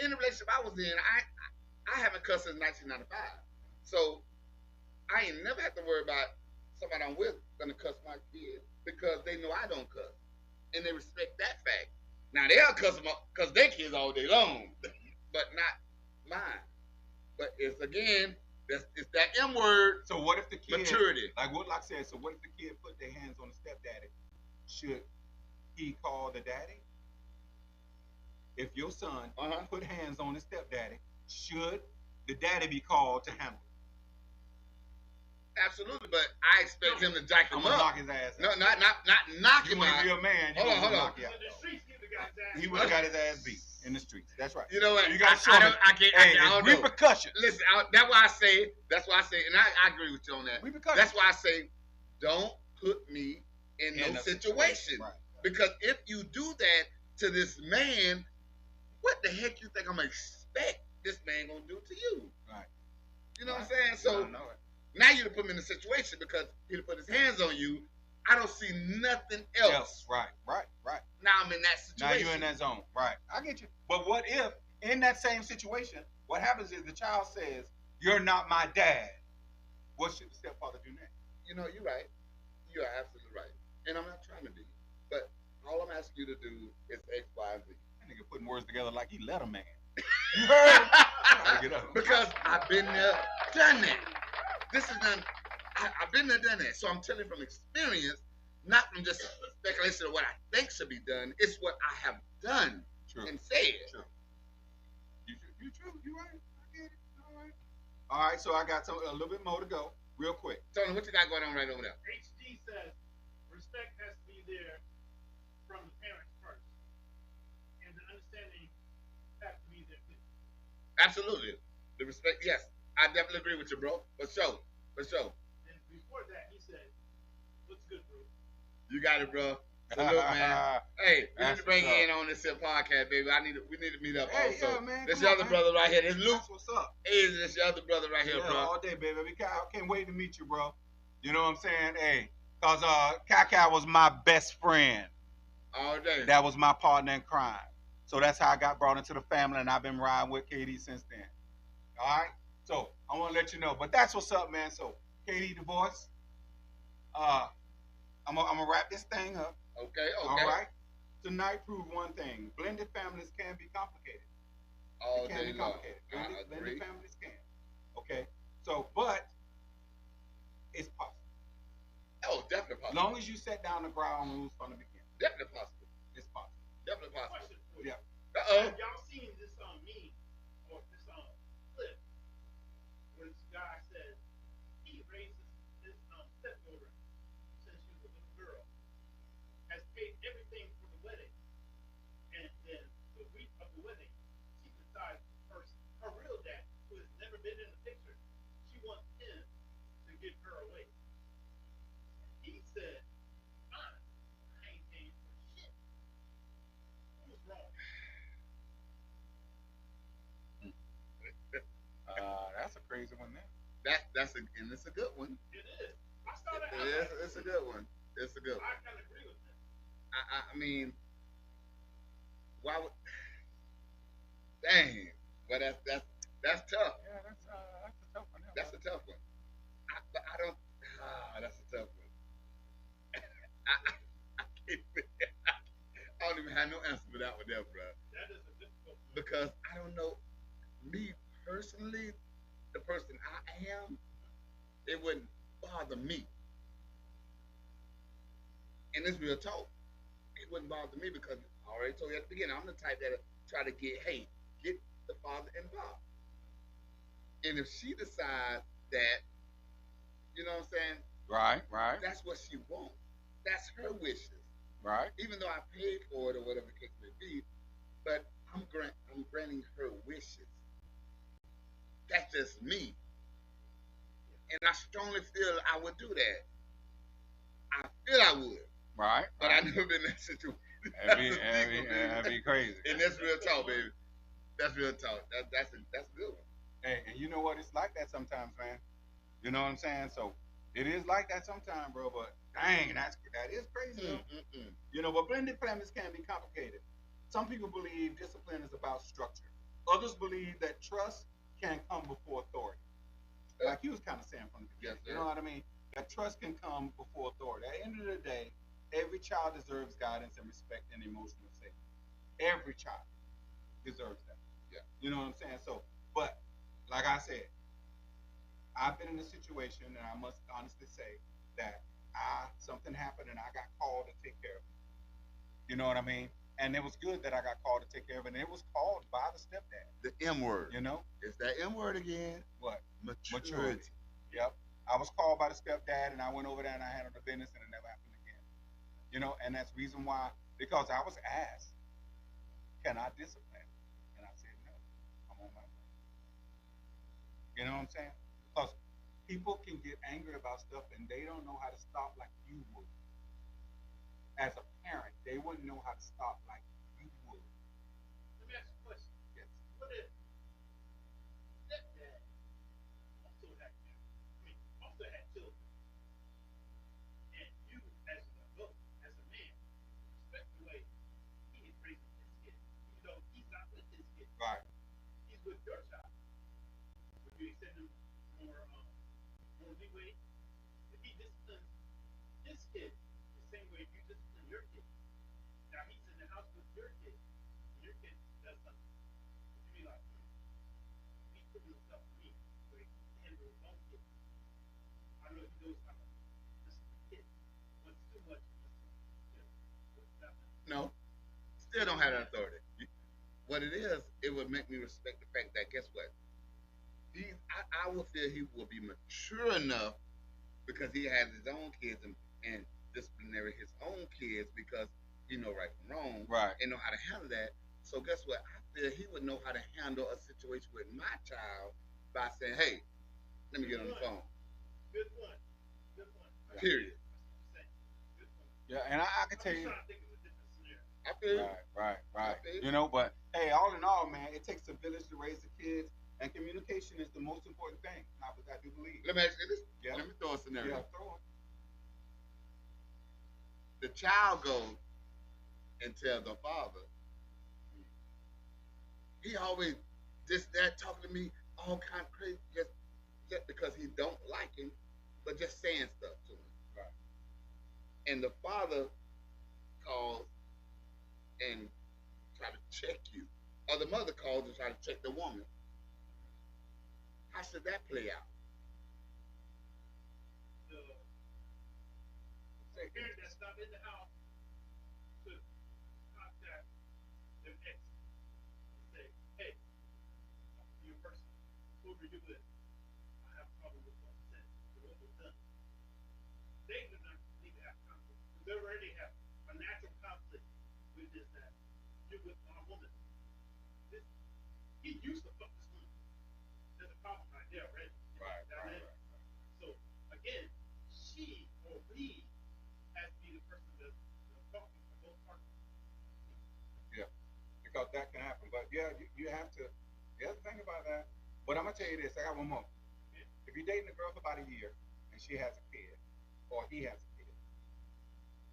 in the relationship I was in, I haven't cussed since 1995. So I ain't never have to worry about somebody I'm with gonna cuss my kid because they know I don't cuss. And they respect that fact. Now they'll cuss their kids all day long, but not mine. But it's that M word So what if the kid, maturity. like what Locke said, so what if the kid put their hands on the stepdaddy? Should he call the daddy? If your son put hands on his stepdaddy, should the daddy be called to handle it? Absolutely, but I expect him to jack I'm him gonna up. knock his ass No, out. not knock You him want out. to be a man, you Hold on, want to hold on. knock you out. So the streets give the guy's ass. He would have got his ass beat in the streets. That's right. You know what? You gotta show I him. can't. Hey, I don't it's know. repercussions. Listen, that's why I say, and I agree with you on that. Repercussions. That's why I say, don't put me in In no a situation. Right. Because if you do that to this man, what the heck you think I'm gonna expect this man gonna do to you? Right. You know Right. what I'm saying? You So don't know it. now you done put me in a situation because he done put his hands on you. I don't see nothing else. Right. Now I'm in that Now situation. you're in that zone. Right. I get you. But what if, in that same situation, what happens is the child says, "You're not my dad." What should the stepfather do next? You know, you're right. You are absolutely right. And I'm not trying to be. But all I'm asking you to do is X, Y, and Z. That nigga putting words together like he let a man. You heard? Gotta get up. Because I've been there, done that. This is done. I've been there, done that. So I'm telling from experience, not from just speculation of what I think should be done. It's what I have done True. and said. True. You true. You right. I get it. All right. All right. So I got a little bit more to go, real quick. Tony, what you got going on right over there? HD says respect has to be there from the parents first, and the understanding has to be there too. Absolutely. The respect, yes. I definitely agree with you, bro. For sure. For sure. And before that, he said, "Looks good, bro." You got it, bro. Salute, man. Hey, we need That's to bring what's you in on this here podcast, baby. We need to meet up Hey, also. yeah, man. This Come your on, other man. brother right here. This Luke. That's what's up. Hey, this your other brother right here, Yeah, bro. all day, baby. I can't wait to meet you, bro. You know what I'm saying? Hey, cause Kaka was my best friend. All day. That was my partner in crime. So that's how I got brought into the family, and I've been riding with KD since then. All right. So I want to let you know, but that's what's up, man. So KD divorce. I'm gonna wrap this thing up. Okay. All right. Tonight proved one thing: blended families can be complicated. All It can day be long. complicated. I Blended agree. families can. Okay. So, but it's possible. Oh, definitely As possible. long as you set down the ground rules from the beginning, Definitely possible. it's possible. Definitely possible. Question for you. Yeah. Uh-oh. Have y'all seen this meme or this clip where this guy says he raises his stepdaughter since she was a little girl, has paid everything for the wedding, and then the week of the wedding, she decides her real dad, who has never been in the picture, she wants him to give her away. He said, "Fine, I ain't paying for shit." Who's wrong? That's a crazy one there. And it's a good one. It is. I started out It's a good one. It's a good one. I kind of agree with that. I mean, why would? Dang. Well, that's tough. Yeah, that's a tough one. Yeah, That's a tough one. I don't. That's a tough one. I can't. I don't even have no answer for that one, there, bro. That is a difficult one. Because I don't know. Me personally, the person I am, it wouldn't bother me. And it's real talk. It wouldn't bother me because I already told you at the beginning, I'm the type that try to get the father involved. And if she decides that, you know what I'm saying, Right. that's what she wants. That's her wishes. Right. Even though I paid for it or whatever the case may be, but I'm granting her wishes. That's just me. And I strongly feel I would do that. I feel I would. Right. But I've never been in that situation. That'd be crazy. And that's real talk, baby. That's real talk. That's a good one. Hey, and you know what? It's like that sometimes, man. You know what I'm saying? So It is like that sometimes, bro. But dang, that is crazy, though. You know, but blended families can be complicated. Some people believe discipline is about structure. Others believe that trust can come before authority. Like you was kind of saying from the Yes, beginning. sir. You know what I mean? That trust can come before authority. At the end of the day, every child deserves guidance and respect and emotional safety. Every child deserves that. Yeah. You know what I'm saying? So, but like I said, I've been in a situation, and I must honestly say that something happened, and I got called to take care of it. You know what I mean? And it was good that I got called to take care of it. And it was called by the stepdad. The M word. You know It's that M word again. what? Maturity. Yep. I was called by the stepdad, and I went over there and I handled the business, and it never happened again. You know, and that's the reason why, because I was asked, "Can I discipline?" And I said, "No, I'm on my way." You know what I'm saying? Because people can get angry about stuff, and they don't know how to stop like you would. As a parent, they wouldn't know how to stop like you would. Let me ask you a question. Yes. What if stepdad also had kids? I mean, also had children, and you, as an adult, as a man, respect the way he is raising his kid, even though he's not with his kid, Right. he's with your child. Would you extend him more leeway? If he disciplines his kid the same way you discipline your kid, now he's in the house with your kid, and your kid does something. Would you be like, he's putting himself in me, so he can handle his own kid? I know he knows how to listen to kids. What's too much? What's that? No, still don't have that authority. What it is, it would make me respect the fact that guess what? I will feel he will be mature enough because he has his own kids and disciplinary his own kids because he know right from wrong Right. and know how to handle that. So guess what? I feel he would know how to handle a situation with my child by saying, "Hey, let me get on the phone." Good one. Good one. Period. Good one. Yeah, and I can I'm tell just you. trying to think of a different scenario. I feel you. Right. Okay. You know, but hey, all in all, man, it takes a village to raise the kids, and communication is the most important thing. I do believe. Let me ask you this. Yeah. Let me throw a scenario. Yeah, throw it. The child goes and tells the father, he always this that talking to me all kind of crazy just because he don't like him, but just saying stuff to him. Right. And the father calls and try to check you, or the mother calls and try to check the woman. How should that play out? The parent that's not in the house should contact their ex and say, "Hey, you person, whoever you with, I have a problem with what you said, or what was done." They do not need to have conflict because they already have a natural conflict with this that you with my woman. This, he used to fuck this woman. There's a problem right there already. Right. So again, she or we has to be the person that's talking to both parties. Yeah, because that can happen. But yeah, you have to. You have to think about that. But I'm gonna tell you this. I got one more. If you're dating a girl for about a year and she has a kid, or he has a kid,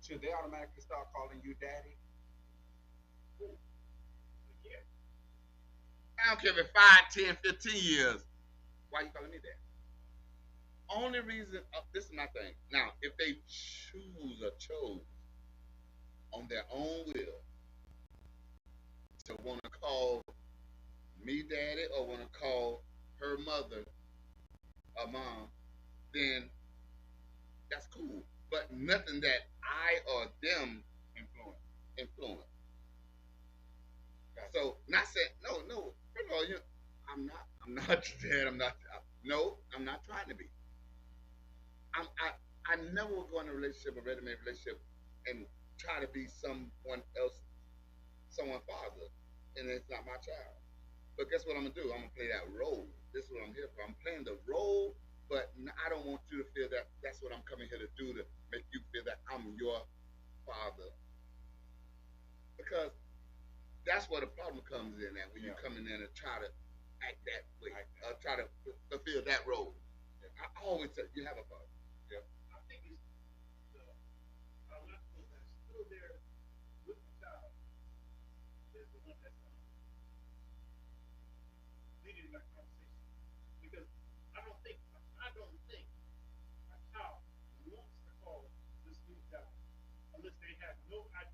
should they automatically start calling you daddy? Yeah. I don't care if it's 5, 10, 15 years. Why you calling me that? Only reason, this is my thing. Now, if they choose or chose on their own will to want to call me daddy or want to call her mother or mom, then that's cool. But nothing that I or them influence. Gotcha. So not saying no. First of all, I'm not your dad. I'm not trying to be. I never will go in a relationship, a ready-made relationship, and try to be someone else, someone's father, and it's not my child. But guess what I'm gonna do? I'm gonna play that role. This is what I'm here for. I'm playing the role, but I don't want you to feel that that's what I'm coming here to do to make you feel that I'm your father. Because that's where the problem comes in at when you come in there and try to act that way, try to fulfill that role. I always say you have a father. Yeah.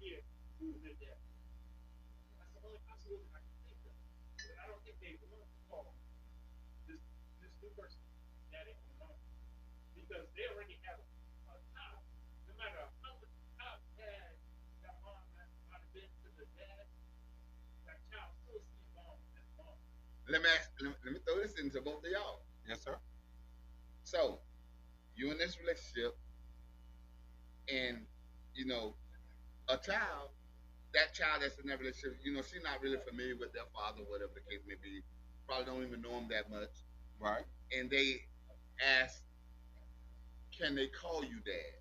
here who was their dad. That's the only possibility I can think of. But I don't think they want to call this new person daddy or mom because they already have a child. No matter how much how bad that mom might have been to the dad, that child still sees mom as mom. Let me throw this into both of y'all. Yes, sir. So, you in this relationship, and you know, a child, that child that's in that relationship, you know, she's not really familiar with their father, whatever the case may be. Probably don't even know him that much. Right. And they ask, can they call you dad?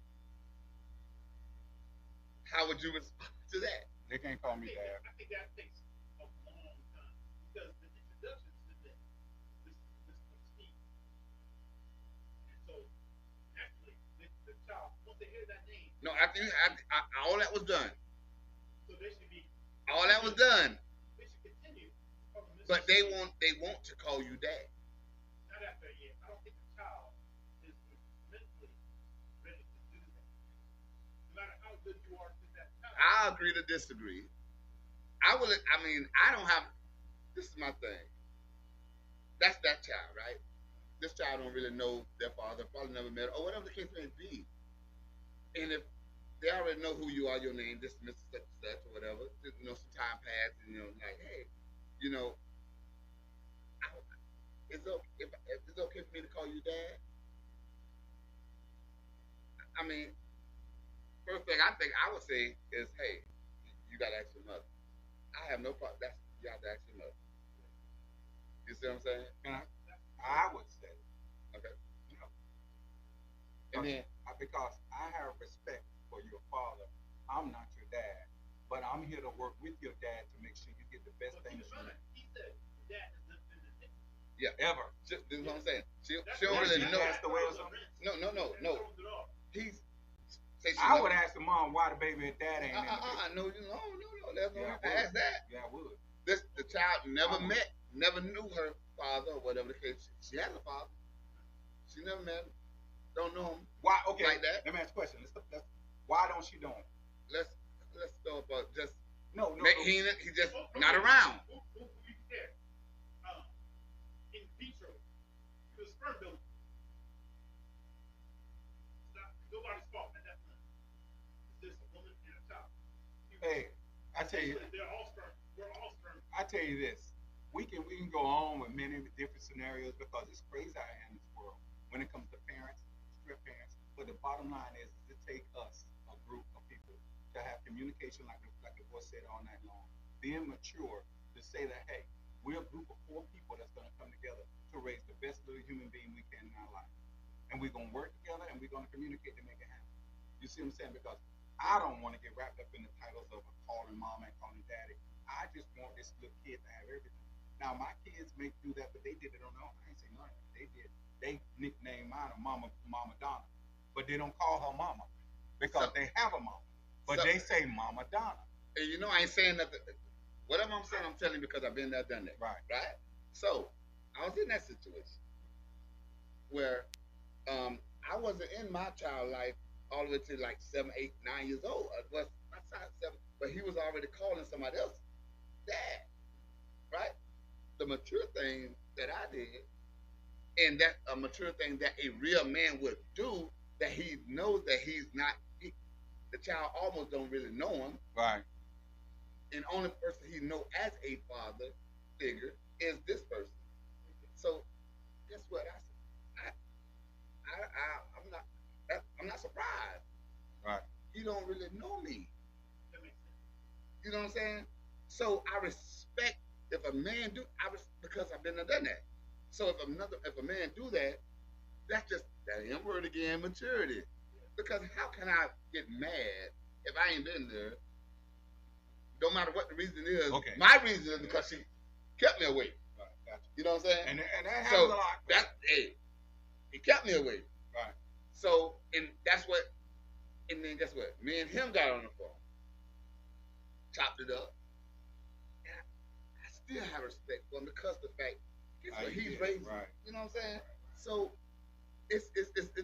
How would you respond to that? They can't call me dad. I think that takes a long time because the introduction to this Steve. And so, naturally, the child, once they hear that name, No, I think all that was done. so they should be, All that was done. they should continue. From this But they want to call you dad. not after a year. I don't think the child is mentally ready to do that. No matter how good you are to that child. I agree to disagree. I mean, I don't have. This is my thing. That's that child, right? This child don't really know their father, probably never met, or whatever the case may be. And if they already know who you are, your name, this Mr. Such and Such, or whatever, you know, some time passed, and you know, like, hey, you know, it's okay if it's okay for me to call you dad. I mean, first thing I think I would say is, hey, you gotta ask your mother. I have no problem. That's you have to ask your mother. You see what I'm saying? And I would say, Okay. you know, And then because I have respect for your father. I'm not your dad, but I'm here to work with your dad to make sure you get the best But things keep in you mind, he said that is the thing. ever. this is what I'm saying. She That's don't what really she know. asked the way or something? No. He's say she I never- would ask the mom why the baby and dad ain't in the picture. No, no. There's no Yeah, I need to ask would. that. Yeah, I would. The child never I would. met, never knew her father or whatever the case. She has a father. She never met him. Don't know him Why? Okay. like that. Let me ask a question. Why don't she know him? Let's go about just No. he just not around. Who you care? In vitro, he was sperm donor. It's not nobody's fault at that time. It's just a woman and a child. Hey, I tell you. They're all sperm. We're all sperm. I tell you this, we can go on with many different scenarios because it's crazy out here in this world when it comes to parents, strip parents. But the bottom line is it take us, a group of people, to have communication like the boy said all night long, being mature to say that, hey, we're a group of 4 people that's going to come together to raise the best little human being we can in our life. And we're going to work together and we're going to communicate to make it happen. You see what I'm saying? Because I don't want to get wrapped up in the titles of calling mom and calling daddy. I just want this little kid to have everything. Now, my kids may do that, but they did it on their own. I ain't say nothing. They did. They nicknamed mine Mama Donna, but they don't call her Mama because they have a mama. But they say Mama Donna. And you know, I ain't saying nothing. Whatever I'm saying, I'm telling you because I've been there, done that. Right. Right? So, I was in that situation where I wasn't in my child life all the way to like 7, 8, 9 years old. Was my child 7, but he was already calling somebody else dad. Right? The mature thing that I did, and that a mature thing that a real man would do, that he knows that he's not, the child almost don't really know him. Right. And only person he know as a father figure is this person. So guess what? I'm not surprised. Right. He don't really know me. That makes sense. You know what I'm saying? So I respect if a man do because I've been there, done that. So if a man do that, that's just that M word again, maturity. Because how can I get mad if I ain't been there? No matter what the reason is. Okay. My reason is because she kept me away. Right. Gotcha. You know what I'm saying? And that happens So a lot. he kept me away. Right. So and then guess what? Me and him got on the phone, chopped it up, and I still have respect for him because the fact, guess what? He's raised. Right. You know what I'm saying? So it's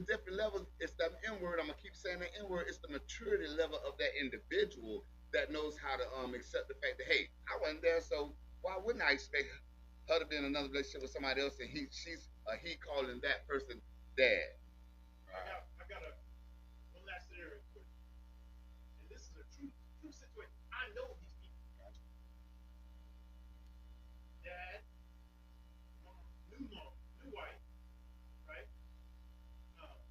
different levels. It's that N word. I'm gonna keep saying that N word. It's the maturity level of that individual that knows how to accept the fact that, hey, I wasn't there, so why wouldn't I expect her to be in another relationship with somebody else and he calling that person dad? I got one last scenario for you. And this is a true situation. I know these people. Dad, new wife, right? Uh,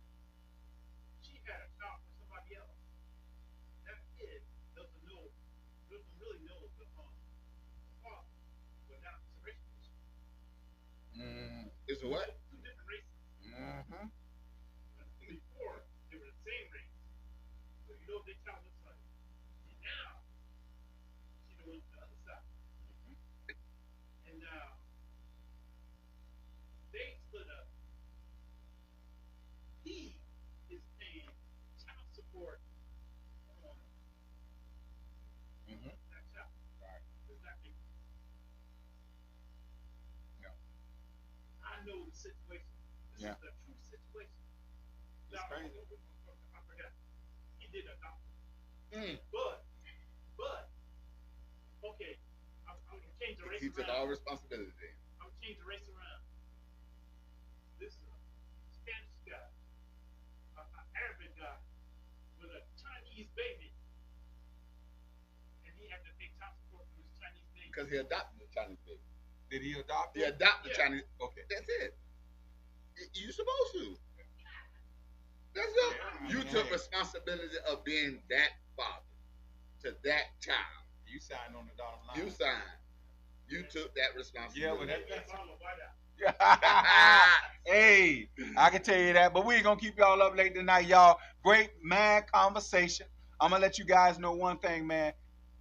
she had a child with somebody else. That kid doesn't really know the father, but now it's a racial issue. It's a what? Two different races. Mm-hmm. Before they were the same race, so you know their child looks like. Now she knows the other side, and now they split up. He is paying child support on Mm-hmm. that child. Right. Does that make sense? Yeah. I know the situation. This Yeah. is a true situation. It's Now, crazy. I forgot. He did adopt Mm. but, okay, I'm going to change the race He took around. all responsibility. I'm going to change the race around. This is a Spanish guy, an Arabic guy with a Chinese baby, and he had to pay child support for his Chinese baby. Because he adopted the Chinese baby. Did he adopt He it? adopted Yeah. Chinese. Okay. That's it. You supposed to. That's it. Yeah, You man. took responsibility of being that father to that child. You signed on the dotted line. You signed. You took that responsibility. Yeah, but Maybe a bottle of white out. Hey, I can tell you that, but we ain't gonna keep y'all up late tonight, y'all. Great man conversation. I'm gonna let you guys know one thing, man.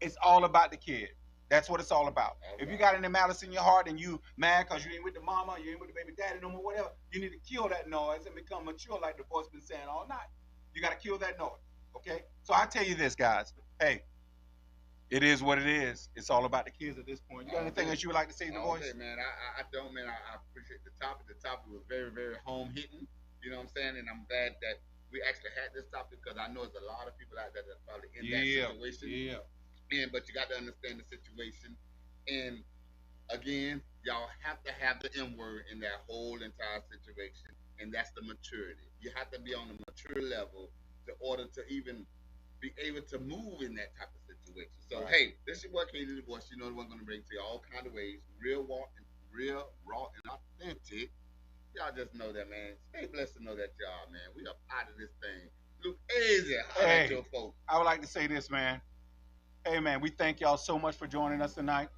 It's all about the kid. That's what it's all about. If you got any malice in your heart and you mad because you ain't with the mama, you ain't with the baby daddy no more, whatever, you need to kill that noise and become mature like the voice been saying all night. You gotta kill that noise. Okay? So I tell you this, guys. Hey, it is what it is. It's all about the kids at this point. You got anything else you would like to say, the voice? Okay, man. I don't, man. I appreciate the topic. The topic was very, very home hitting. You know what I'm saying? And I'm glad that we actually had this topic because I know there's a lot of people out there that's probably in that situation. Yeah. But you got to understand the situation. And again, y'all have to have the M word in that whole entire situation, and that's the maturity. You have to be on a mature level in order to even be able to move in that type of situation. So Right. hey, this is what Katie the Voice. You know the one going to bring to you all kind of ways, real, raw, and authentic. Y'all just know that, man. Stay blessed to know that y'all, man. We are out of this thing. Look easy. Holla at Hey. your folks. I would like to say this, man. Hey, man, we thank y'all so much for joining us tonight,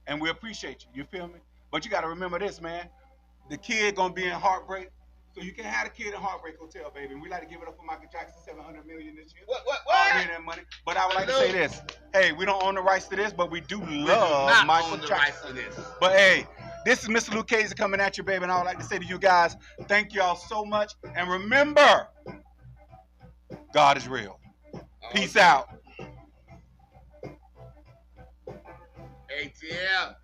and we appreciate you. You feel me? But you got to remember this, man. The kid gonna be in heartbreak, so you can have a kid in Heartbreak Hotel, baby. And we like to give it up for Michael Jackson, $700 million this year. What? All in that money. But I would like to say this. Hey, we don't own the rights to this, but we do love not Michael own the Jackson. rights to this. But hey, this is Mr. Luke Casey coming at you, baby, and I would like to say to you guys, thank y'all so much, and remember, God is real. Peace out. ATL.